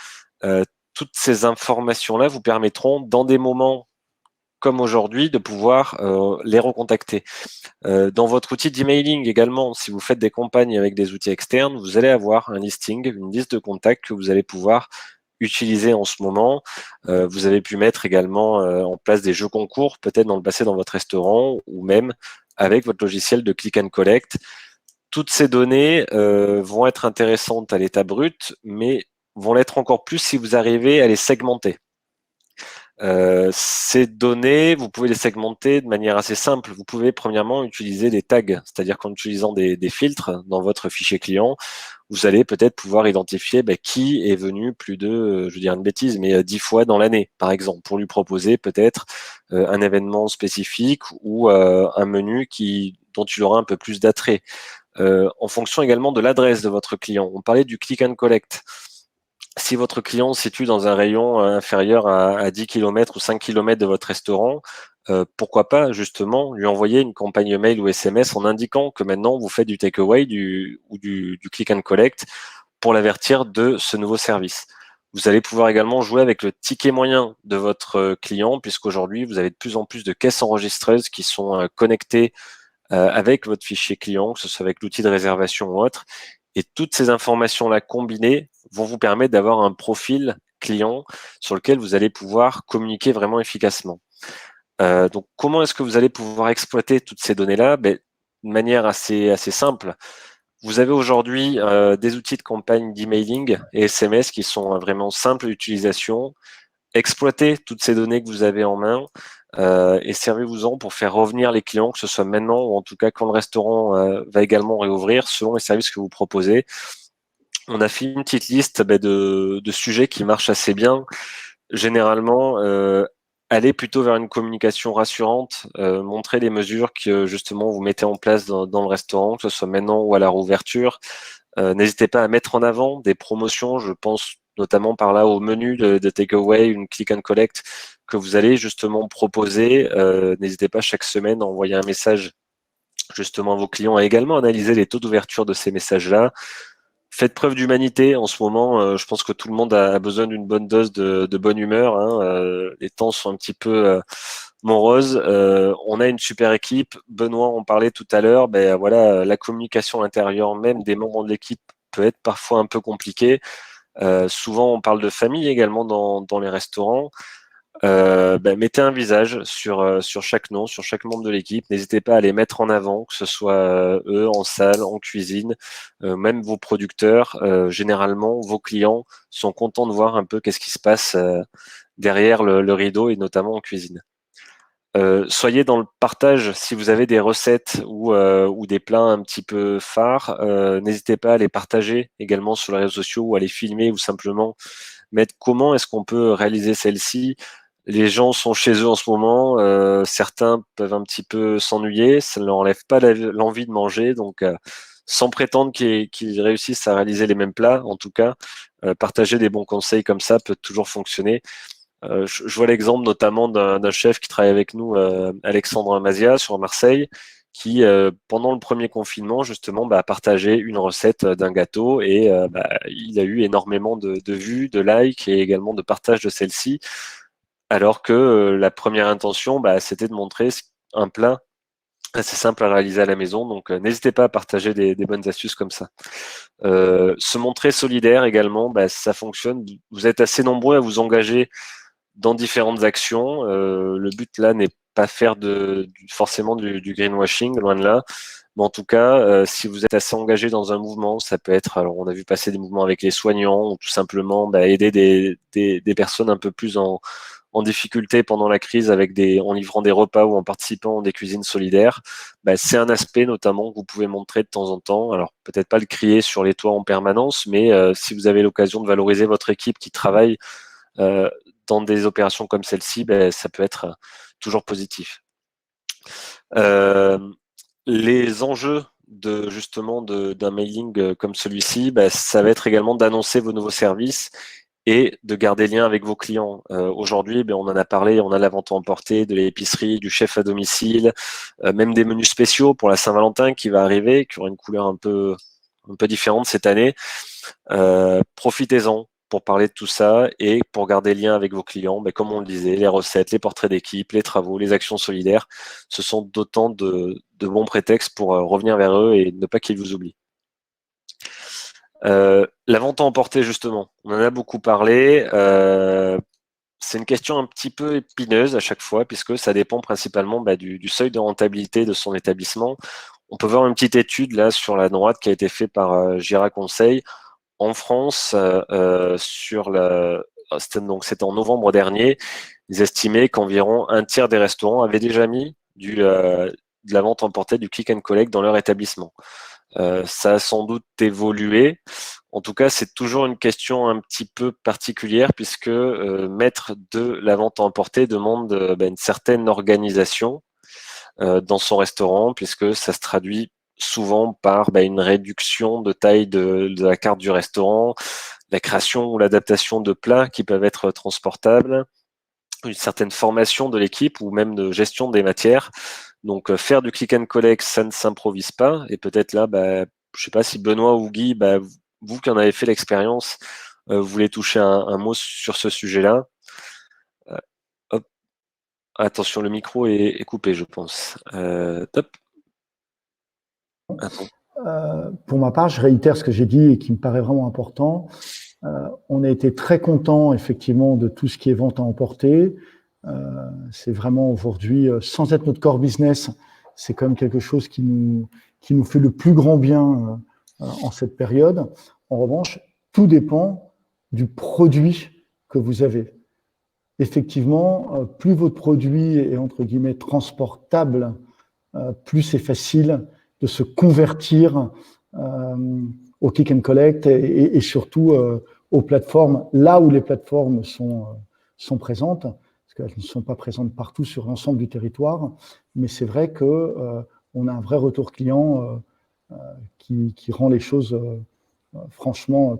Speaker 1: Toutes ces informations-là vous permettront, dans des moments comme aujourd'hui, de pouvoir les recontacter. Dans votre outil d'emailing également, si vous faites des campagnes avec des outils externes, vous allez avoir un listing, une liste de contacts que vous allez pouvoir utiliser en ce moment. Vous avez pu mettre également en place des jeux concours, peut-être dans le passé dans votre restaurant, ou même avec votre logiciel de click and collect. Toutes ces données vont être intéressantes à l'état brut, mais vont l'être encore plus si vous arrivez à les segmenter. Ces données, vous pouvez les segmenter de manière assez simple. Vous pouvez premièrement utiliser des tags, c'est-à-dire qu'en utilisant des filtres dans votre fichier client, vous allez peut-être pouvoir identifier qui est venu plus de, je veux dire une bêtise, mais 10 fois dans l'année, par exemple, pour lui proposer peut-être un événement spécifique ou un menu dont il aura un peu plus d'attrait. En fonction également de l'adresse de votre client. On parlait du click and collect. Si votre client se situe dans un rayon inférieur à 10 km ou 5 km de votre restaurant, pourquoi pas justement lui envoyer une campagne mail ou SMS en indiquant que maintenant vous faites du takeaway ou du click and collect pour l'avertir de ce nouveau service. Vous allez pouvoir également jouer avec le ticket moyen de votre client, puisqu'aujourd'hui, vous avez de plus en plus de caisses enregistreuses qui sont connectées avec votre fichier client, que ce soit avec l'outil de réservation ou autre. Et toutes ces informations-là combinées vont vous permettre d'avoir un profil client sur lequel vous allez pouvoir communiquer vraiment efficacement. Donc, comment est-ce que vous allez pouvoir exploiter toutes ces données-là? De manière assez simple. Vous avez aujourd'hui des outils de campagne d'emailing et SMS qui sont vraiment simples d'utilisation. Exploitez toutes ces données que vous avez en main et servez-vous-en pour faire revenir les clients, que ce soit maintenant ou en tout cas quand le restaurant va également réouvrir selon les services que vous proposez. On a fait une petite liste de sujets qui marchent assez bien. Généralement, allez plutôt vers une communication rassurante, montrez les mesures que justement vous mettez en place dans le restaurant, que ce soit maintenant ou à la réouverture. N'hésitez pas à mettre en avant des promotions, je pense notamment par là au menu de takeaway, une click and collect que vous allez justement proposer. N'hésitez pas chaque semaine à envoyer un message justement à vos clients, à également analyser les taux d'ouverture de ces messages-là. Faites preuve d'humanité. En ce moment, je pense que tout le monde a besoin d'une bonne dose de bonne humeur. Les temps sont un petit peu moroses. On a une super équipe. Benoît en parlait tout à l'heure. Voilà, la communication à l'intérieur même des membres de l'équipe peut être parfois un peu compliquée. Souvent, on parle de famille également dans les restaurants. Mettez un visage sur chaque nom, sur chaque membre de l'équipe. N'hésitez pas à les mettre en avant, que ce soit eux en salle, en cuisine, même vos producteurs. Généralement, vos clients sont contents de voir un peu qu'est-ce qui se passe derrière le rideau et notamment en cuisine. Soyez dans le partage si vous avez des recettes ou des plats un petit peu phares. N'hésitez pas à les partager également sur les réseaux sociaux ou à les filmer ou simplement mettre comment est-ce qu'on peut réaliser celle-ci. Les gens sont chez eux en ce moment, certains peuvent un petit peu s'ennuyer, ça ne leur enlève pas l'envie de manger, donc sans prétendre qu'ils réussissent à réaliser les mêmes plats, en tout cas, partager des bons conseils comme ça peut toujours fonctionner. Je vois l'exemple notamment d'un chef qui travaille avec nous, Alexandre Mazia, sur Marseille, qui, pendant le premier confinement, justement, a partagé une recette d'un gâteau et il a eu énormément de vues, de likes et également de partage de celle-ci, alors que la première intention, c'était de montrer un plat assez simple à réaliser à la maison. Donc, n'hésitez pas à partager des bonnes astuces comme ça. Se montrer solidaire également, ça fonctionne. Vous êtes assez nombreux à vous engager dans différentes actions. Le but là n'est pas faire forcément du greenwashing, loin de là. Mais en tout cas, si vous êtes assez engagé dans un mouvement, ça peut être, alors on a vu passer des mouvements avec les soignants, ou tout simplement aider des personnes un peu plus en difficulté pendant la crise en livrant des repas ou en participant à des cuisines solidaires, c'est un aspect notamment que vous pouvez montrer de temps en temps. Alors peut-être pas le crier sur les toits en permanence, mais si vous avez l'occasion de valoriser votre équipe qui travaille dans des opérations comme celle-ci, ça peut être toujours positif. Les enjeux d'un mailing comme celui-ci, ça va être également d'annoncer vos nouveaux services et de garder lien avec vos clients. Aujourd'hui, on en a parlé, on a la vente à emporter, de l'épicerie, du chef à domicile, même des menus spéciaux pour la Saint-Valentin qui va arriver, qui aura une couleur un peu différente cette année. Profitez-en pour parler de tout ça et pour garder lien avec vos clients. Comme on le disait, les recettes, les portraits d'équipe, les travaux, les actions solidaires, ce sont d'autant de bons prétextes pour revenir vers eux et ne pas qu'ils vous oublient. La vente à emporter, justement, on en a beaucoup parlé. C'est une question un petit peu épineuse à chaque fois, puisque ça dépend principalement du seuil de rentabilité de son établissement. On peut voir une petite étude là sur la droite qui a été faite par Gira Conseil. En France, c'était en novembre dernier, ils estimaient qu'environ un tiers des restaurants avaient déjà mis de la vente emportée, du click and collect dans leur établissement. Ça a sans doute évolué. En tout cas, c'est toujours une question un petit peu particulière puisque mettre de la vente à emporter demande une certaine organisation dans son restaurant, puisque ça se traduit souvent par une réduction de taille de la carte du restaurant, la création ou l'adaptation de plats qui peuvent être transportables, une certaine formation de l'équipe ou même de gestion des matières. Donc faire du click and collect, ça ne s'improvise pas. Et peut-être là, je sais pas si Benoît ou Guy, vous qui en avez fait l'expérience, vous voulez toucher un mot sur ce sujet-là. Hop. Attention, le micro est coupé, je pense. Top.
Speaker 4: Pour ma part, je réitère ce que j'ai dit et qui me paraît vraiment important. On a été très content effectivement de tout ce qui est vente à emporter. C'est vraiment aujourd'hui, sans être notre core business, c'est quand même quelque chose qui nous fait le plus grand bien en cette période. En revanche, tout dépend du produit que vous avez. Effectivement, plus votre produit est entre guillemets transportable, plus c'est facile de se convertir au click and collect et surtout aux plateformes, là où les plateformes sont présentes, parce qu'elles ne sont pas présentes partout sur l'ensemble du territoire, mais c'est vrai que on a un vrai retour client qui rend les choses franchement,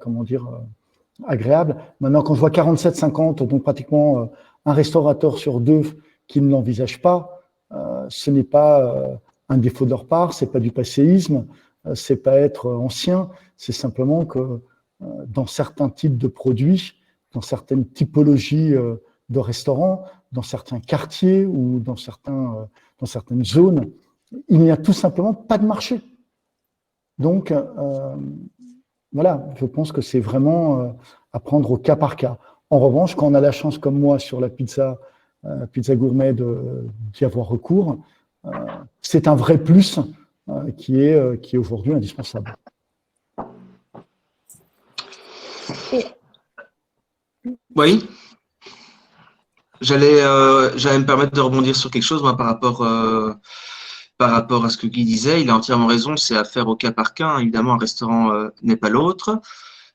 Speaker 4: agréables. Maintenant, quand je vois 47,50, donc pratiquement un restaurateur sur deux qui ne l'envisage pas, ce n'est pas un défaut de leur part, c'est pas du passéisme, c'est pas être ancien, c'est simplement que dans certains types de produits, dans certaines typologies de restaurants, dans certains quartiers ou dans certaines zones, il n'y a tout simplement pas de marché. Donc, voilà, je pense que c'est vraiment à prendre au cas par cas. En revanche, quand on a la chance, comme moi, sur la pizza gourmet, d'y avoir recours, c'est un vrai plus qui est aujourd'hui indispensable.
Speaker 5: Oui. J'allais me permettre de rebondir sur quelque chose, moi, par rapport à ce que Guy disait. Il a entièrement raison, c'est à faire au cas par cas. Évidemment, un restaurant n'est pas l'autre.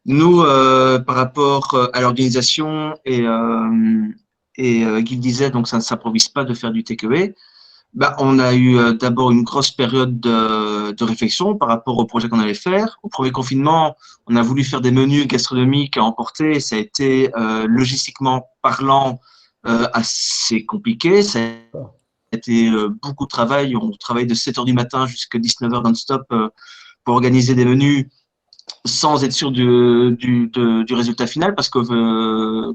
Speaker 5: Nous, par rapport à l'organisation, et Guy disait, donc ça ne s'improvise pas de faire du takeaway. On a eu d'abord une grosse période de réflexion par rapport au projet qu'on allait faire. Au premier confinement, on a voulu faire des menus gastronomiques à emporter. Ça a été logistiquement parlant assez compliqué. Ça a été beaucoup de travail. On travaille de 7 heures du matin jusqu'à 19 heures non-stop pour organiser des menus sans être sûr du résultat final, parce que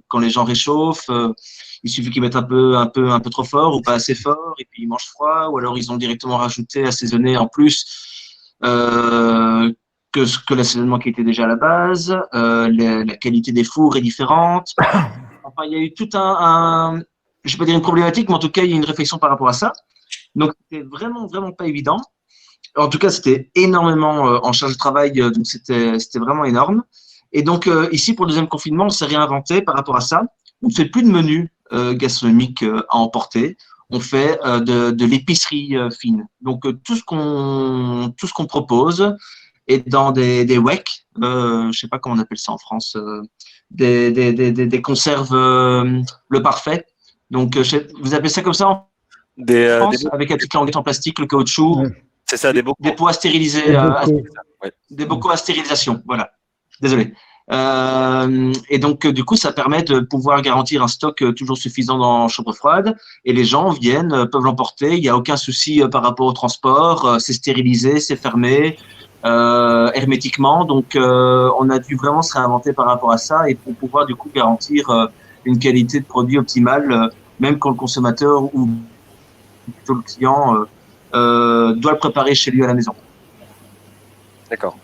Speaker 5: quand les gens réchauffent, il suffit qu'ils mettent un peu trop fort ou pas assez fort, et puis ils mangent froid, ou alors ils ont directement rajouté, assaisonné en plus que l'assaisonnement qui était déjà à la base. La qualité des fours est différente. Enfin, il y a eu tout je vais pas dire une problématique, mais en tout cas, il y a une réflexion par rapport à ça. Donc, c'était vraiment, vraiment pas évident. En tout cas, c'était énormément en charge de travail, donc c'était vraiment énorme. Et donc, ici, pour le deuxième confinement, on s'est réinventé par rapport à ça. On ne fait plus de menus gastronomiques à emporter. On fait de l'épicerie fine. Donc, tout ce qu'on propose est dans des WEC, je sais pas comment on appelle ça en France, des conserves le parfait. Donc, vous appelez ça comme ça en France, avec un petit languette en plastique, le caoutchouc.
Speaker 4: Ouais.
Speaker 1: C'est ça, des bocaux.
Speaker 5: Des pots à stériliser.
Speaker 4: Des bocaux.
Speaker 5: Des bocaux à stérilisation, voilà. Désolé. Et donc, du coup, ça permet de pouvoir garantir un stock toujours suffisant dans chambre froide. Et les gens viennent, peuvent l'emporter. Il n'y a aucun souci par rapport au transport. C'est stérilisé, c'est fermé hermétiquement. Donc, on a dû vraiment se réinventer par rapport à ça et pour pouvoir, du coup, garantir une qualité de produit optimale, même quand le consommateur ou plutôt le client doit le préparer chez lui à la maison.
Speaker 1: D'accord.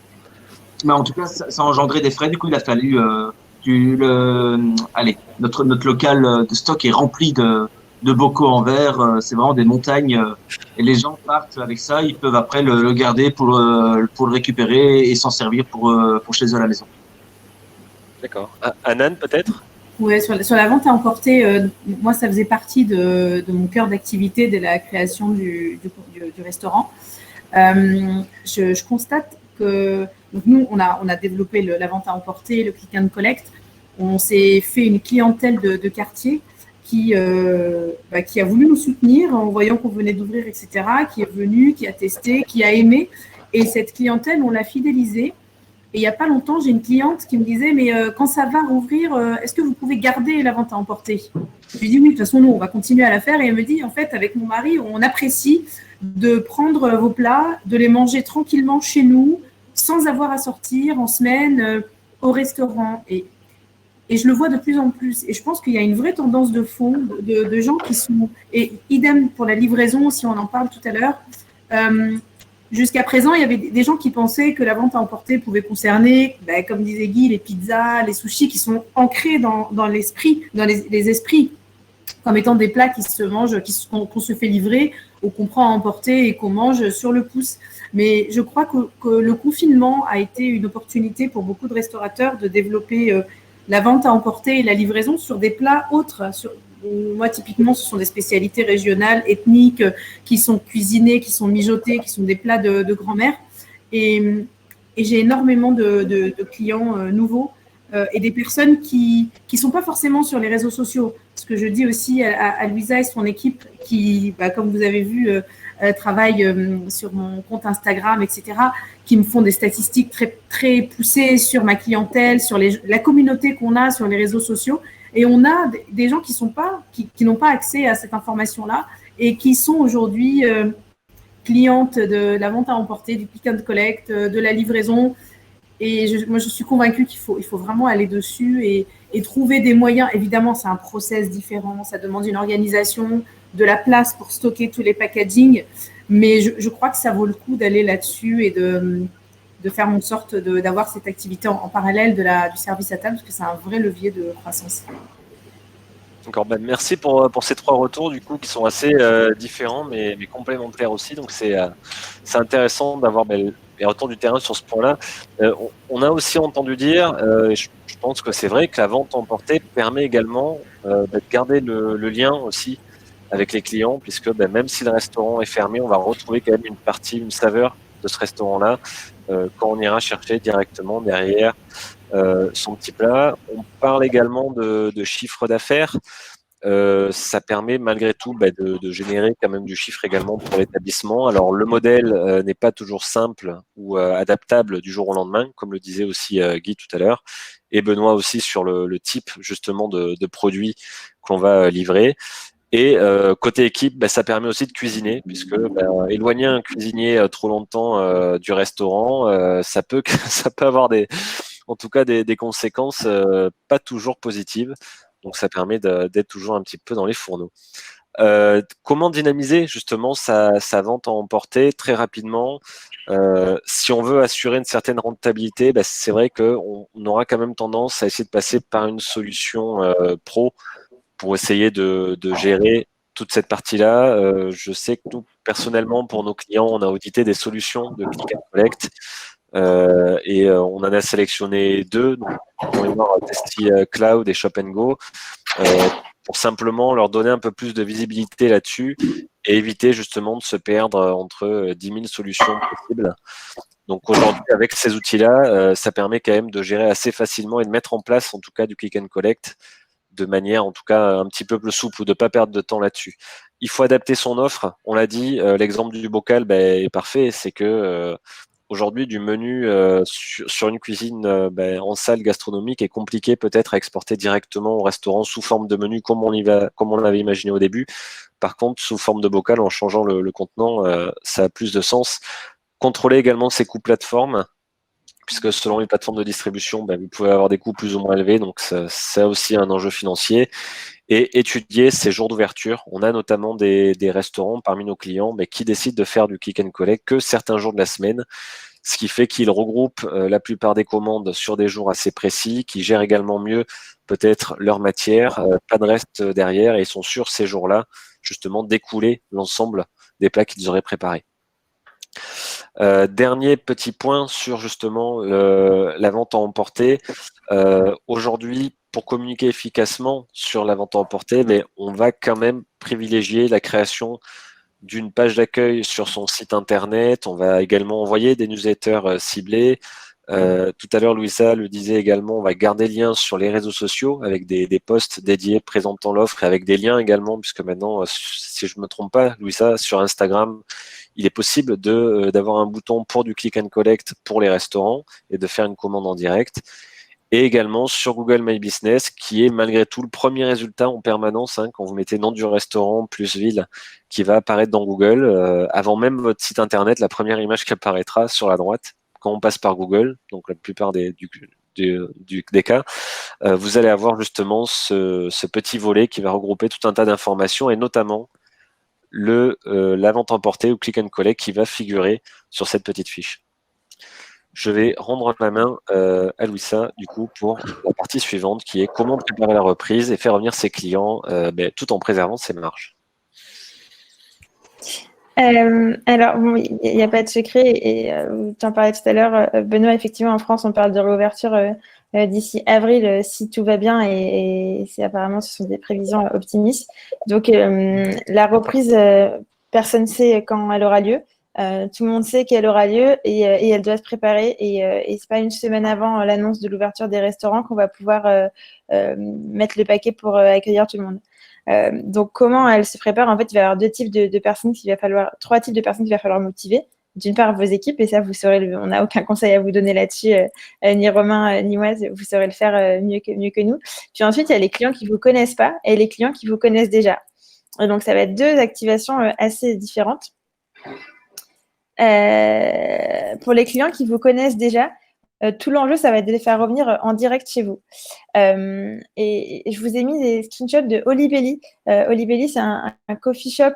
Speaker 5: Mais en tout cas, ça a engendré des frais. Du coup, il a fallu notre local de stock est rempli de bocaux en verre. C'est vraiment des montagnes. Et les gens partent avec ça. Ils peuvent après le garder pour le récupérer et s'en servir pour chez eux à la maison.
Speaker 1: D'accord. Anan, peut-être?
Speaker 3: Ouais, sur la vente à emporter, moi, ça faisait partie de mon cœur d'activité dès la création du restaurant. Je constate que donc nous, on a développé la vente à emporter, le click and collect. On s'est fait une clientèle de quartier qui a voulu nous soutenir en voyant qu'on venait d'ouvrir, etc., qui est venue, qui a testé, qui a aimé. Et cette clientèle, on l'a fidélisée. Et il n'y a pas longtemps, j'ai une cliente qui me disait « Mais quand ça va rouvrir, est-ce que vous pouvez garder la vente à emporter ?» Je lui dis « Oui, de toute façon, nous, on va continuer à la faire. » Et elle me dit « En fait, avec mon mari, on apprécie de prendre vos plats, de les manger tranquillement chez nous, sans avoir à sortir en semaine au restaurant. » Et je le vois de plus en plus. Et je pense qu'il y a une vraie tendance de fond de gens qui sont… Et idem pour la livraison, si on en parle tout à l'heure. Jusqu'à présent, il y avait des gens qui pensaient que la vente à emporter pouvait concerner, comme disait Guy, les pizzas, les sushis qui sont ancrés dans l'esprit, dans les esprits, comme étant des plats qui se mangent, qu'on se fait livrer ou qu'on prend à emporter et qu'on mange sur le pouce. Mais je crois que le confinement a été une opportunité pour beaucoup de restaurateurs de développer la vente à emporter et la livraison sur des plats autres. Moi, typiquement, ce sont des spécialités régionales, ethniques, qui sont cuisinées, qui sont mijotées, qui sont des plats de grand-mère. Et j'ai énormément de clients nouveaux et des personnes qui sont pas forcément sur les réseaux sociaux. Ce que je dis aussi à Louisa et son équipe qui, comme vous avez vu, travaillent sur mon compte Instagram, etc., qui me font des statistiques très, très poussées sur ma clientèle, sur la communauté qu'on a sur les réseaux sociaux. Et on a des gens qui n'ont pas accès à cette information-là et qui sont aujourd'hui clientes de la vente à emporter, du click and collect, de la livraison. Et moi, je suis convaincue qu'il faut vraiment aller dessus et trouver des moyens. Évidemment, c'est un process différent, ça demande une organisation, de la place pour stocker tous les packagings. Mais je crois que ça vaut le coup d'aller là-dessus et de faire en sorte d'avoir cette activité en parallèle du service à table, parce que c'est un vrai levier de croissance.
Speaker 1: D'accord, merci pour ces trois retours du coup qui sont assez différents mais complémentaires aussi. Donc c'est intéressant d'avoir les retours du terrain sur ce point-là. On a aussi entendu dire, je pense que c'est vrai, que la vente emportée permet également de garder le lien aussi avec les clients, puisque même si le restaurant est fermé, on va retrouver quand même une saveur de ce restaurant-là quand on ira chercher directement derrière son petit plat. On parle également de chiffre d'affaires. Ça permet malgré tout de générer quand même du chiffre également pour l'établissement. Alors le modèle n'est pas toujours simple ou adaptable du jour au lendemain, comme le disait aussi Guy tout à l'heure, et Benoît aussi sur le type justement de produits qu'on va livrer. Et côté équipe, ça permet aussi de cuisiner, puisque éloigner un cuisinier trop longtemps du restaurant, ça peut ça peut avoir en tout cas des conséquences pas toujours positives. Donc ça permet d'être toujours un petit peu dans les fourneaux. Comment dynamiser justement sa vente en emporté très rapidement? Si on veut assurer une certaine rentabilité, c'est vrai qu'on aura quand même tendance à essayer de passer par une solution pro pour essayer de gérer toute cette partie-là. Je sais que nous, personnellement, pour nos clients, on a audité des solutions de click and collect et on en a sélectionné 2, donc pour mémoire, Testy Cloud et Shop and Go, pour simplement leur donner un peu plus de visibilité là-dessus et éviter justement de se perdre entre 10 000 solutions possibles. Donc aujourd'hui, avec ces outils-là, ça permet quand même de gérer assez facilement et de mettre en place en tout cas du click and collect de manière en tout cas un petit peu plus souple ou de ne pas perdre de temps là-dessus. Il faut adapter son offre. On l'a dit, l'exemple du bocal est parfait. C'est que aujourd'hui, du menu sur une cuisine en salle gastronomique est compliqué peut-être à exporter directement au restaurant sous forme de menu comme on l'avait imaginé au début. Par contre, sous forme de bocal, en changeant le contenant, ça a plus de sens. Contrôler également ses coûts plateformes, puisque selon les plateformes de distribution, vous pouvez avoir des coûts plus ou moins élevés, donc c'est aussi un enjeu financier. Et étudier ces jours d'ouverture. On a notamment des restaurants parmi nos clients qui décident de faire du click and collect que certains jours de la semaine, ce qui fait qu'ils regroupent la plupart des commandes sur des jours assez précis, qui gèrent également mieux peut-être leur matière, pas de reste derrière, et ils sont sûrs ces jours-là justement d'écouler l'ensemble des plats qu'ils auraient préparés. Dernier petit point sur justement la vente à emporter. Aujourd'hui, pour communiquer efficacement sur la vente à emporter, on va quand même privilégier la création d'une page d'accueil sur son site internet. On va également envoyer des newsletters ciblés. Tout à l'heure, Louisa le disait également, on va garder lien sur les réseaux sociaux avec des posts dédiés présentant l'offre et avec des liens également, puisque maintenant, si je ne me trompe pas, Louisa, sur Instagram, il est possible d'avoir un bouton pour du click and collect pour les restaurants et de faire une commande en direct. Et également sur Google My Business, qui est malgré tout le premier résultat en permanence, quand vous mettez nom du restaurant plus ville, qui va apparaître dans Google. Avant même votre site internet, la première image qui apparaîtra sur la droite, quand on passe par Google, donc la plupart des cas, vous allez avoir justement ce petit volet qui va regrouper tout un tas d'informations et notamment la vente emportée ou click and collect qui va figurer sur cette petite fiche. Je vais rendre la main à Louisa du coup pour la partie suivante qui est comment préparer la reprise et faire revenir ses clients tout en préservant ses marges.
Speaker 2: Alors, bon, il n'y a pas de secret et tu en parlais tout à l'heure, Benoît, effectivement, en France, on parle de réouverture d'ici avril si tout va bien et apparemment, ce sont des prévisions optimistes. Donc, la reprise, personne ne sait quand elle aura lieu. Tout le monde sait qu'elle aura lieu et elle doit se préparer et c'est pas une semaine avant l'annonce de l'ouverture des restaurants qu'on va pouvoir mettre le paquet pour accueillir tout le monde. Donc, comment elle se prépare? En fait, il va y avoir trois types de personnes qu'il va falloir motiver. D'une part, vos équipes, et ça, vous saurez, on n'a aucun conseil à vous donner là-dessus, ni Romain, ni moi, vous saurez le faire mieux que nous. Puis ensuite, il y a les clients qui ne vous connaissent pas et les clients qui vous connaissent déjà. Et donc, ça va être 2 activations assez différentes. Pour les clients qui vous connaissent déjà, tout l'enjeu, ça va être de les faire revenir en direct chez vous. Et je vous ai mis des screenshots de Olibelly. Olibelly, c'est un coffee shop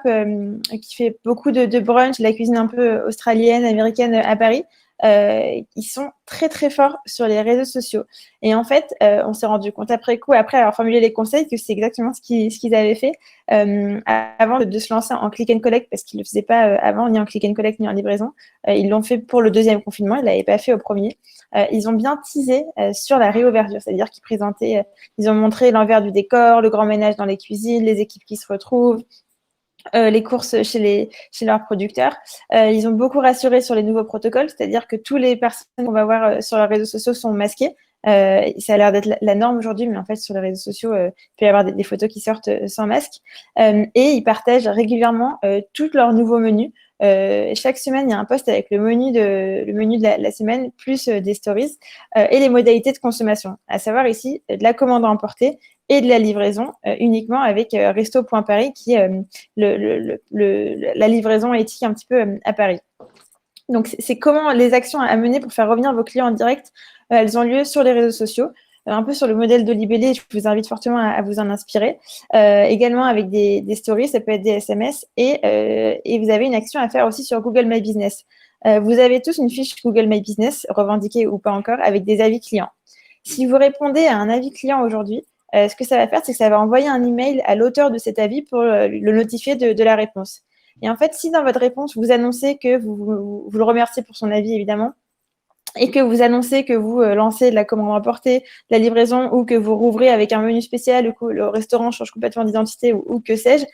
Speaker 2: qui fait beaucoup de brunch, de la cuisine un peu australienne, américaine à Paris. Ils sont très, très forts sur les réseaux sociaux. Et en fait, on s'est rendu compte après avoir formulé les conseils, que c'est exactement ce qu'ils avaient fait avant de se lancer en click and collect, parce qu'ils ne le faisaient pas avant, ni en click and collect, ni en livraison. Ils l'ont fait pour le 2e confinement, ils ne l'avaient pas fait au premier. Ils ont bien teasé sur la réouverture, c'est-à-dire qu'ils présentaient, ils ont montré l'envers du décor, le grand ménage dans les cuisines, les équipes qui se retrouvent, les courses chez leurs producteurs. Ils ont beaucoup rassuré sur les nouveaux protocoles, c'est-à-dire que toutes les personnes qu'on va voir sur leurs réseaux sociaux sont masquées. Ça a l'air d'être la norme aujourd'hui, mais en fait, sur les réseaux sociaux, il peut y avoir des photos qui sortent sans masque. Et ils partagent régulièrement tous leurs nouveaux menus. Chaque semaine, il y a un post avec le menu de la semaine, plus des stories et les modalités de consommation, à savoir ici de la commande à emporter et de la livraison uniquement avec Resto.Paris, qui est la livraison éthique un petit peu à Paris. Donc, c'est comment les actions à mener pour faire revenir vos clients en direct, elles ont lieu sur les réseaux sociaux, un peu sur le modèle de Libellé. Je vous invite fortement à vous en inspirer. Également avec des stories, ça peut être des SMS, et vous avez une action à faire aussi sur Google My Business. Vous avez tous une fiche Google My Business, revendiquée ou pas encore, avec des avis clients. Si vous répondez à un avis client aujourd'hui, ce que ça va faire, c'est que ça va envoyer un email à l'auteur de cet avis pour le notifier de la réponse. Et en fait, si dans votre réponse, vous annoncez que vous le remerciez pour son avis, évidemment, et que vous annoncez que vous lancez de la commande emportée, de la livraison, ou que vous rouvrez avec un menu spécial, ou que le restaurant change complètement d'identité, ou que sais-je,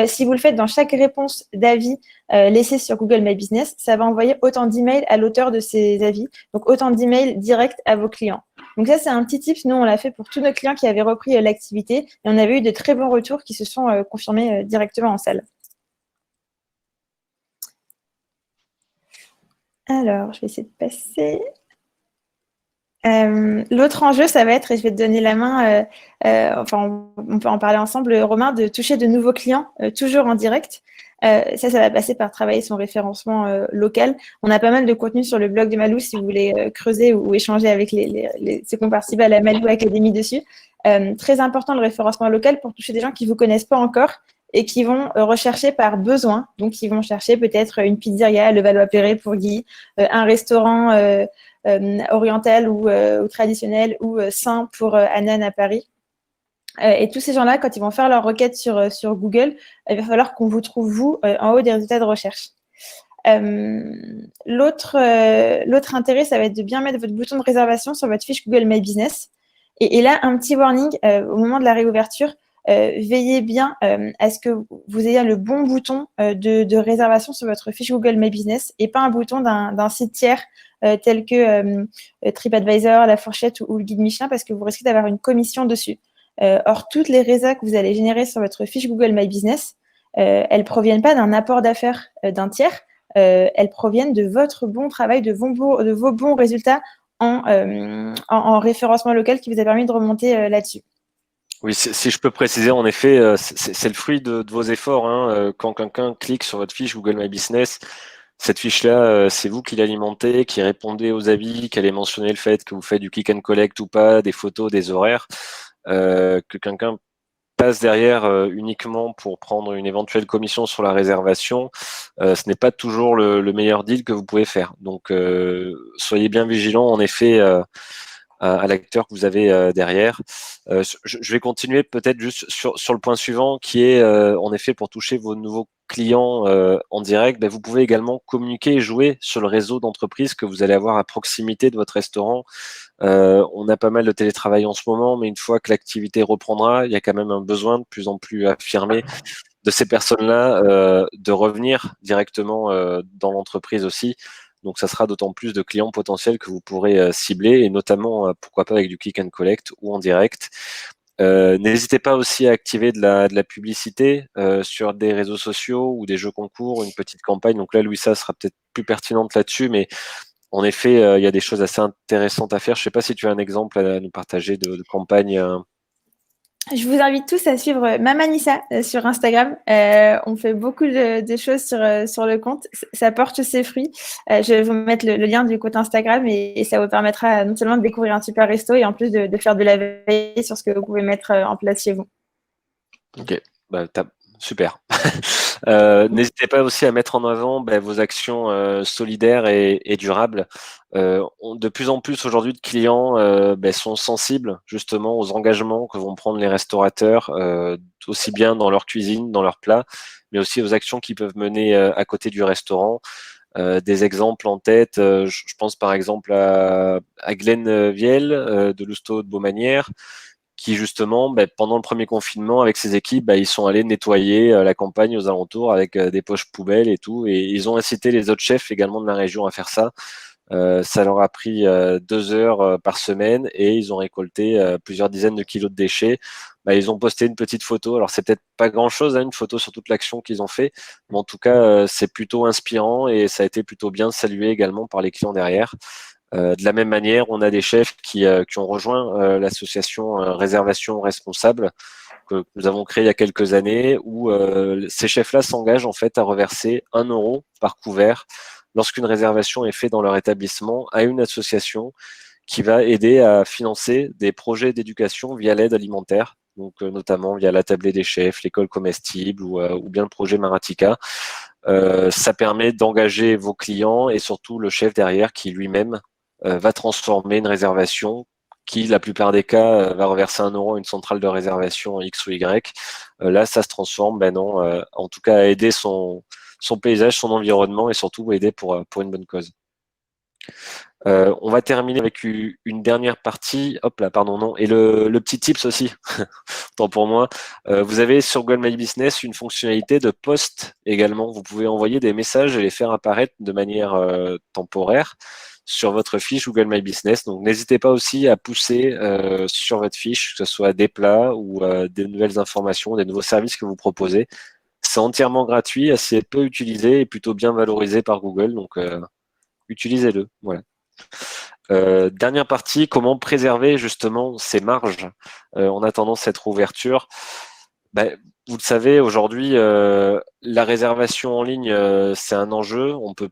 Speaker 2: si vous le faites dans chaque réponse d'avis laissée sur Google My Business, ça va envoyer autant d'emails à l'auteur de ces avis, donc autant d'emails directs à vos clients. Donc ça, c'est un petit tip. Nous, on l'a fait pour tous nos clients qui avaient repris l'activité, et on avait eu de très bons retours qui se sont confirmés directement en salle. Alors, je vais essayer de passer. L'autre enjeu, ça va être, et je vais te donner la main, enfin, on peut en parler ensemble, Romain, de toucher de nouveaux clients, toujours en direct. Ça va passer par travailler son référencement local. On a pas mal de contenu sur le blog de Malou si vous voulez creuser ou échanger avec ceux qui ont participé à la Malou Academy dessus. Très important le référencement local pour toucher des gens qui ne vous connaissent pas encore et qui vont rechercher par besoin. Donc, ils vont chercher peut-être une pizzeria à Levallois-Perret pour Guy, un restaurant oriental ou traditionnel ou sain pour Anan à Paris. Et tous ces gens-là, quand ils vont faire leur requête sur Google, il va falloir qu'on vous trouve, vous, en haut des résultats de recherche. L'autre intérêt, ça va être de bien mettre votre bouton de réservation sur votre fiche Google My Business. Et là, un petit warning, au moment de la réouverture, veillez bien à ce que vous ayez le bon bouton de réservation sur votre fiche Google My Business et pas un bouton d'un site tiers tel que TripAdvisor, La Fourchette ou le Guide Michelin, parce que vous risquez d'avoir une commission dessus. Or, toutes les résas que vous allez générer sur votre fiche Google My Business, elles ne proviennent pas d'un apport d'affaires d'un tiers, elles proviennent de votre bon travail, de vos bons résultats en référencement local qui vous a permis de remonter là-dessus.
Speaker 1: Oui, si je peux préciser, en effet, c'est le fruit de vos efforts. Hein. Quand quelqu'un clique sur votre fiche Google My Business, cette fiche-là, c'est vous qui l'alimentez, qui répondez aux avis, qui allez mentionner le fait que vous faites du click and collect ou pas, des photos, des horaires, que quelqu'un passe derrière uniquement pour prendre une éventuelle commission sur la réservation, ce n'est pas toujours le meilleur deal que vous pouvez faire. Donc, soyez bien vigilants, en effet, à l'acteur que vous avez derrière. Je vais continuer peut-être juste sur le point suivant qui est en effet pour toucher vos nouveaux clients en direct, vous pouvez également communiquer et jouer sur le réseau d'entreprises que vous allez avoir à proximité de votre restaurant. On a pas mal de télétravail en ce moment, mais une fois que l'activité reprendra, il y a quand même un besoin de plus en plus affirmé de ces personnes-là de revenir directement dans l'entreprise aussi. Donc, ça sera d'autant plus de clients potentiels que vous pourrez cibler, et notamment, pourquoi pas avec du click and collect ou en direct. N'hésitez pas aussi à activer de la publicité sur des réseaux sociaux ou des jeux concours, une petite campagne. Donc là, Louisa sera peut-être plus pertinente là-dessus, mais en effet, il y a des choses assez intéressantes à faire. Je ne sais pas si tu as un exemple à nous partager de campagne.
Speaker 2: Je vous invite tous à suivre Mamanissa sur Instagram. On fait beaucoup de choses sur le compte. Ça porte ses fruits. Je vais vous mettre le lien du compte Instagram et ça vous permettra non seulement de découvrir un super resto et en plus de faire de la veille sur ce que vous pouvez mettre en place chez vous.
Speaker 1: Ok, super. N'hésitez pas aussi à mettre en avant vos actions solidaires et durables. De plus en plus aujourd'hui de clients sont sensibles justement aux engagements que vont prendre les restaurateurs, aussi bien dans leur cuisine, dans leurs plats, mais aussi aux actions qu'ils peuvent mener à côté du restaurant. Des exemples en tête, je pense par exemple à Glenn Viel de Lousteau de Beaumanière, qui justement, pendant le premier confinement, avec ses équipes, ils sont allés nettoyer la campagne aux alentours avec des poches poubelles et tout, et ils ont incité les autres chefs également de la région à faire ça. Ça leur a pris 2 heures par semaine et ils ont récolté plusieurs dizaines de kilos de déchets. Ils ont posté une petite photo. Alors, c'est peut-être pas grand-chose, une photo sur toute l'action qu'ils ont fait, mais en tout cas, c'est plutôt inspirant et ça a été plutôt bien salué également par les clients derrière. De la même manière, on a des chefs qui ont rejoint l'association Réservation Responsable que nous avons créée il y a quelques années, où ces chefs-là s'engagent en fait à reverser 1 euro par couvert lorsqu'une réservation est faite dans leur établissement à une association qui va aider à financer des projets d'éducation via l'aide alimentaire, donc notamment via la tablée des chefs, l'école comestible ou bien le projet Maratica. Ça permet d'engager vos clients et surtout le chef derrière qui lui-même va transformer une réservation qui, la plupart des cas, va reverser 1 euro à une centrale de réservation X ou Y. Là, ça se transforme, en tout cas, à aider son paysage, son environnement et surtout aider pour une bonne cause. On va terminer avec une dernière partie. Hop là, pardon, non. Et le petit tips aussi, tant pour moi. Vous avez sur Google My Business une fonctionnalité de post également. Vous pouvez envoyer des messages et les faire apparaître de manière temporaire sur votre fiche Google My Business. Donc, n'hésitez pas aussi à pousser sur votre fiche, que ce soit des plats ou des nouvelles informations, des nouveaux services que vous proposez. C'est entièrement gratuit, assez peu utilisé et plutôt bien valorisé par Google. Donc, utilisez-le. Voilà. Dernière partie, comment préserver justement ces marges en attendant cette rouverture. Vous le savez, aujourd'hui, la réservation en ligne, c'est un enjeu. On peut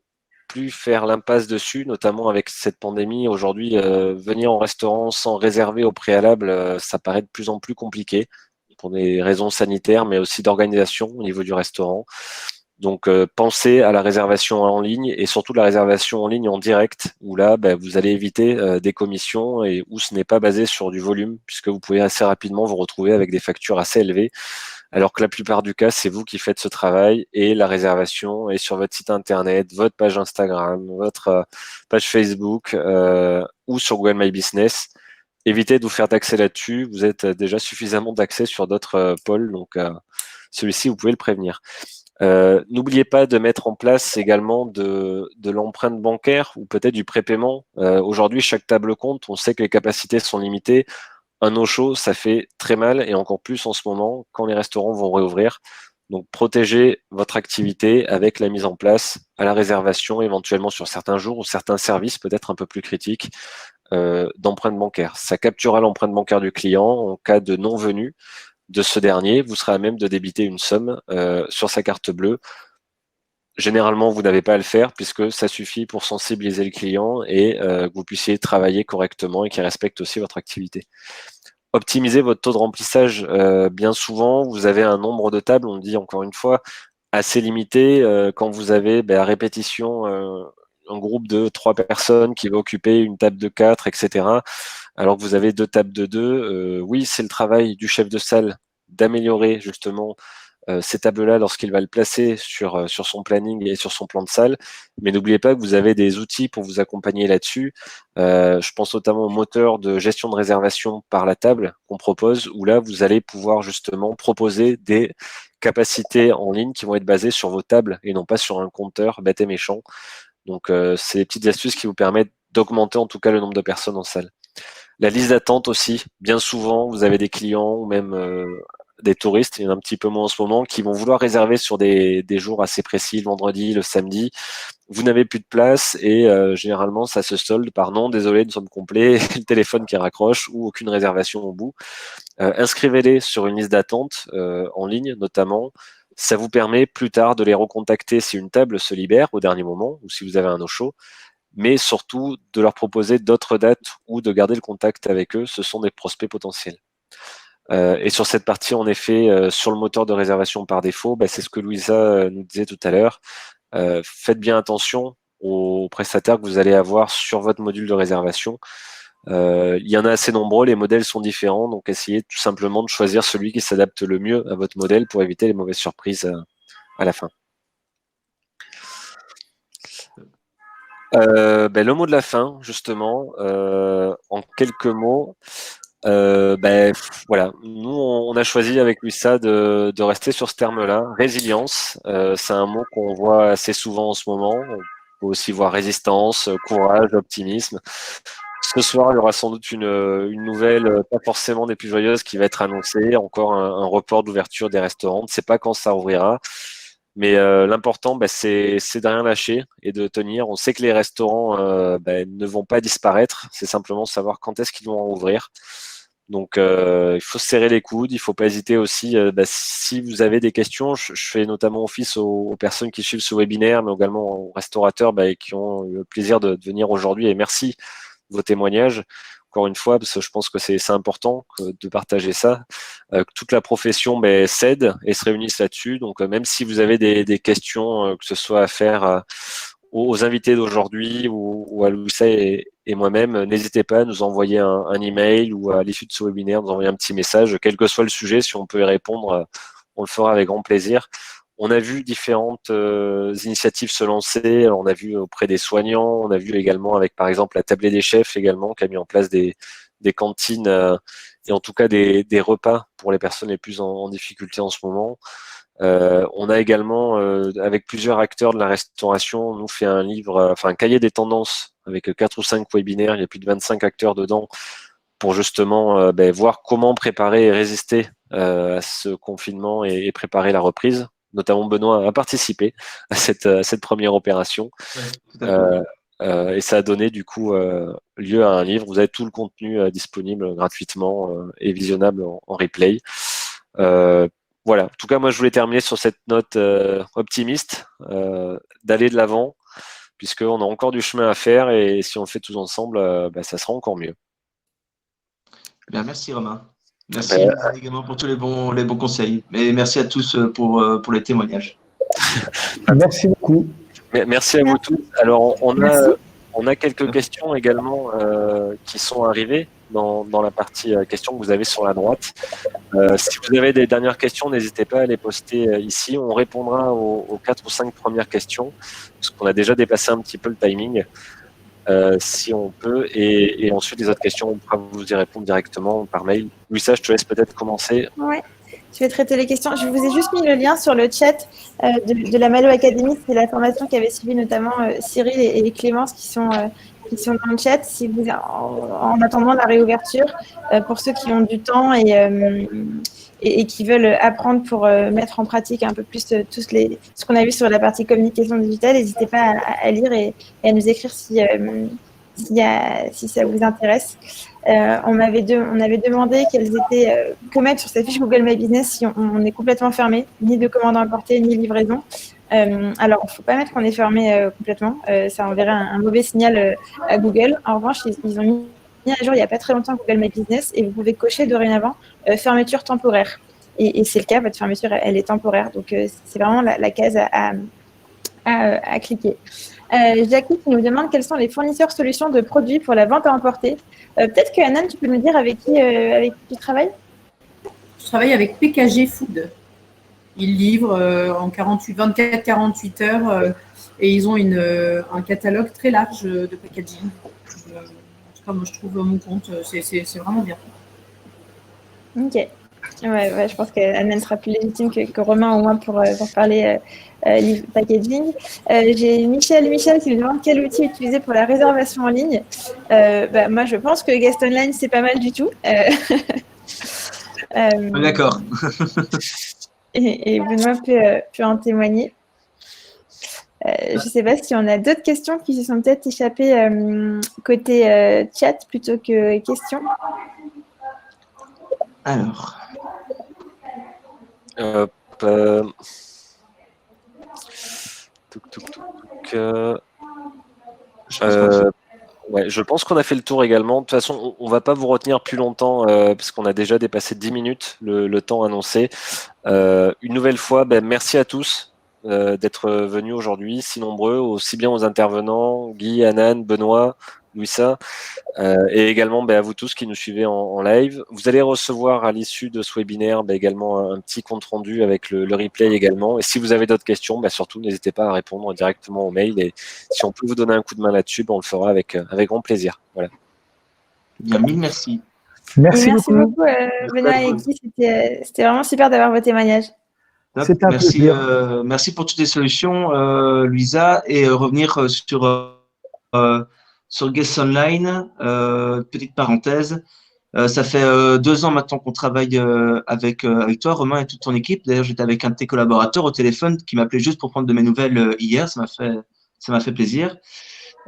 Speaker 1: plus faire l'impasse dessus, notamment avec cette pandémie. Aujourd'hui, venir au restaurant sans réserver au préalable, ça paraît de plus en plus compliqué pour des raisons sanitaires, mais aussi d'organisation au niveau du restaurant. Donc, pensez à la réservation en ligne et surtout la réservation en ligne en direct, où là, vous allez éviter des commissions et où ce n'est pas basé sur du volume, puisque vous pouvez assez rapidement vous retrouver avec des factures assez élevées, alors que la plupart du cas, c'est vous qui faites ce travail et la réservation est sur votre site internet, votre page Instagram, votre page Facebook ou sur Google My Business. Évitez de vous faire taxer là-dessus. Vous êtes déjà suffisamment taxé sur d'autres pôles, donc celui-ci, vous pouvez le prévenir. N'oubliez pas de mettre en place également de l'empreinte bancaire ou peut-être du prépaiement. Aujourd'hui, chaque table compte. On sait que les capacités sont limitées. Un no-show, ça fait très mal et encore plus en ce moment quand les restaurants vont réouvrir. Donc, protégez votre activité avec la mise en place à la réservation, éventuellement sur certains jours ou certains services peut-être un peu plus critiques, d'empreinte bancaire. Ça capturera l'empreinte bancaire du client en cas de non-venue de ce dernier. Vous serez à même de débiter une somme sur sa carte bleue. Généralement, vous n'avez pas à le faire puisque ça suffit pour sensibiliser le client et que vous puissiez travailler correctement et qu'il respecte aussi votre activité. Optimisez votre taux de remplissage. Bien souvent, vous avez un nombre de tables, on le dit encore une fois, assez limité. Quand vous avez à répétition un groupe de 3 personnes qui va occuper une table de 4, etc., alors que vous avez 2 tables de 2, oui, c'est le travail du chef de salle d'améliorer justement ces tables-là lorsqu'il va le placer sur son planning et sur son plan de salle. Mais n'oubliez pas que vous avez des outils pour vous accompagner là-dessus. Je pense notamment au moteur de gestion de réservation par la table qu'on propose, où là, vous allez pouvoir justement proposer des capacités en ligne qui vont être basées sur vos tables et non pas sur un compteur bête et méchant. Donc, c'est des petites astuces qui vous permettent d'augmenter en tout cas le nombre de personnes en salle. La liste d'attente aussi. Bien souvent, vous avez des clients ou même des touristes, il y en a un petit peu moins en ce moment, qui vont vouloir réserver sur des jours assez précis, le vendredi, le samedi. Vous n'avez plus de place et généralement, ça se solde par non, désolé, nous sommes complets, le téléphone qui raccroche ou aucune réservation au bout. Inscrivez-les sur une liste d'attente en ligne, notamment. Ça vous permet plus tard de les recontacter si une table se libère au dernier moment ou si vous avez un no-show, mais surtout de leur proposer d'autres dates ou de garder le contact avec eux. Ce sont des prospects potentiels. Et sur cette partie, en effet, sur le moteur de réservation par défaut, c'est ce que Louisa nous disait tout à l'heure. Faites bien attention aux prestataires que vous allez avoir sur votre module de réservation. Il y en a assez nombreux, les modèles sont différents, donc essayez tout simplement de choisir celui qui s'adapte le mieux à votre modèle pour éviter les mauvaises surprises à la fin. Le mot de la fin, justement, en quelques mots. Voilà, nous on a choisi avec Luisa de rester sur ce terme-là, résilience. C'est un mot qu'on voit assez souvent en ce moment. On peut aussi voir résistance, courage, optimisme. Ce soir, il y aura sans doute une nouvelle, pas forcément des plus joyeuses, qui va être annoncée. Encore un report d'ouverture des restaurants. On ne sait pas quand ça ouvrira. Mais l'important, c'est de rien lâcher et de tenir. On sait que les restaurants ne vont pas disparaître. C'est simplement savoir quand est-ce qu'ils vont en ouvrir. Donc, il faut se serrer les coudes. Il faut pas hésiter aussi. Si vous avez des questions, je fais notamment office aux personnes qui suivent ce webinaire, mais également aux restaurateurs qui ont eu le plaisir de venir aujourd'hui. Et merci de vos témoignages. Encore une fois, parce que je pense que c'est important de partager ça. Que toute la profession s'aide et se réunisse là-dessus. Donc, même si vous avez des questions, que ce soit à faire aux invités d'aujourd'hui ou à Louisa et moi-même, n'hésitez pas à nous envoyer un email ou à l'issue de ce webinaire, nous envoyer un petit message, quel que soit le sujet, si on peut y répondre, on le fera avec grand plaisir. On a vu différentes initiatives se lancer. Alors, on a vu auprès des soignants, on a vu également avec, par exemple, la Tablée des chefs également, qui a mis en place des cantines et en tout cas des repas pour les personnes les plus en difficulté en ce moment. On a également, avec plusieurs acteurs de la restauration, nous fait un livre, un cahier des tendances avec 4 ou 5 webinaires. Il y a plus de 25 acteurs dedans pour justement voir comment préparer et résister à ce confinement et préparer la reprise. Notamment Benoît a participé à cette première opération.
Speaker 5: Ouais,
Speaker 1: et ça a donné du coup lieu à un livre. Vous avez tout le contenu disponible gratuitement et visionnable en replay. Voilà. En tout cas, moi, je voulais terminer sur cette note optimiste, d'aller de l'avant, puisqu'on a encore du chemin à faire et si on le fait tous ensemble, ça sera encore mieux.
Speaker 5: Bien, merci Romain. Merci également pour tous les bons conseils. Et merci à tous pour les témoignages.
Speaker 4: Merci beaucoup.
Speaker 1: Merci à vous tous. Alors, on a quelques questions également qui sont arrivées dans la partie questions que vous avez sur la droite. Si vous avez des dernières questions, n'hésitez pas à les poster ici. On répondra aux 4 ou 5 premières questions, parce qu'on a déjà dépassé un petit peu le timing, si on peut. Et ensuite, les autres questions, on pourra vous y répondre directement par mail. Louisa, je te laisse peut-être commencer.
Speaker 2: Ouais. Je vais traiter les questions. Je vous ai juste mis le lien sur le chat de la Malo Academy. C'est la formation qui avait suivi notamment Cyril et Clémence qui sont dans le chat. Si vous, en attendant la réouverture, pour ceux qui ont du temps et qui veulent apprendre pour mettre en pratique un peu plus ce qu'on a vu sur la partie communication digitale, n'hésitez pas à lire et à nous écrire si ça vous intéresse. On avait demandé que mettre sur sa fiche Google My Business si on est complètement fermé, ni de commande importée, ni livraison. Alors, il ne faut pas mettre qu'on est fermé complètement. Ça enverrait un mauvais signal à Google. En revanche, ils ont mis à jour il n'y a pas très longtemps Google My Business et vous pouvez cocher dorénavant fermeture temporaire. Et c'est le cas, votre fermeture, elle est temporaire. Donc, c'est vraiment la case à cliquer. Jackie qui nous demande quels sont les fournisseurs solutions de produits pour la vente à emporter. Peut-être que Anan, tu peux nous dire avec qui tu travailles?
Speaker 3: Je travaille avec PKG Food. Ils livrent en 24-48 heures et ils ont un catalogue très large de packaging. En tout cas, moi, je trouve mon compte, c'est vraiment bien.
Speaker 2: Ok. Ouais, je pense qu'Anan sera plus légitime que Romain au moins pour parler packaging. J'ai Michel qui me demande quel outil utiliser pour la réservation en ligne. Moi, je pense que Guest Online, c'est pas mal du tout.
Speaker 5: D'accord.
Speaker 2: Et Benoît peut en témoigner. Je ne sais pas si on a d'autres questions qui se sont peut-être échappées côté chat plutôt que questions.
Speaker 5: Alors.
Speaker 1: Je pense qu'on a fait le tour également. De toute façon, on ne va pas vous retenir plus longtemps parce qu'on a déjà dépassé 10 minutes le temps annoncé. Une nouvelle fois, merci à tous d'être venus aujourd'hui, si nombreux, aussi bien aux intervenants, Guy, Anan, Benoît, Louisa, et également à vous tous qui nous suivez en live. Vous allez recevoir à l'issue de ce webinaire également un petit compte rendu avec le replay également. Et si vous avez d'autres questions, surtout n'hésitez pas à répondre directement au mail. Et si on peut vous donner un coup de main là-dessus, on le fera avec grand plaisir. Voilà.
Speaker 5: Bien, mille merci.
Speaker 2: Merci beaucoup Benoît et Guy. C'était vraiment super d'avoir vos témoignages.
Speaker 5: Merci pour toutes les solutions, Louisa, et revenir sur Guest Online, petite parenthèse. Ça fait 2 ans maintenant qu'on travaille avec toi, Romain, et toute ton équipe. D'ailleurs, j'étais avec un de tes collaborateurs au téléphone qui m'appelait juste pour prendre de mes nouvelles hier. Ça m'a fait plaisir.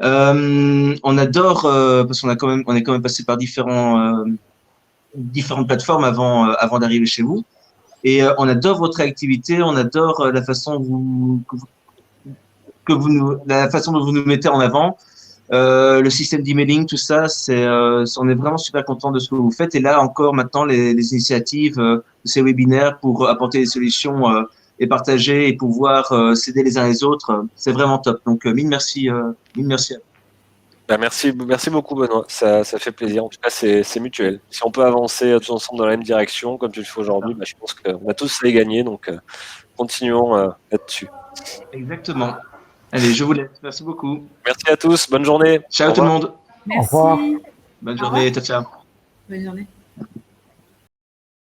Speaker 5: On adore parce on est quand même passé par différentes plateformes avant d'arriver chez vous. Et on adore votre réactivité, on adore la façon la façon dont vous nous mettez en avant. Le système d'emailing, tout ça, on est vraiment super content de ce que vous faites. Et là encore, maintenant, les initiatives de ces webinaires pour apporter des solutions et partager et pouvoir s'aider les uns les autres, c'est vraiment top. Donc, mille merci. Mille merci.
Speaker 1: Ben, merci beaucoup, Benoît. Ça fait plaisir. En tout cas, c'est mutuel. Si on peut avancer tous ensemble dans la même direction, comme tu le fais aujourd'hui, je pense qu'on a tous les gagner. Donc, continuons là-dessus.
Speaker 5: Exactement. Allez, je vous laisse. Merci beaucoup.
Speaker 1: Merci à tous. Bonne journée.
Speaker 5: Ciao tout le monde.
Speaker 3: Merci.
Speaker 4: Au revoir.
Speaker 5: Bonne journée. Ciao, ciao.
Speaker 3: Bonne journée.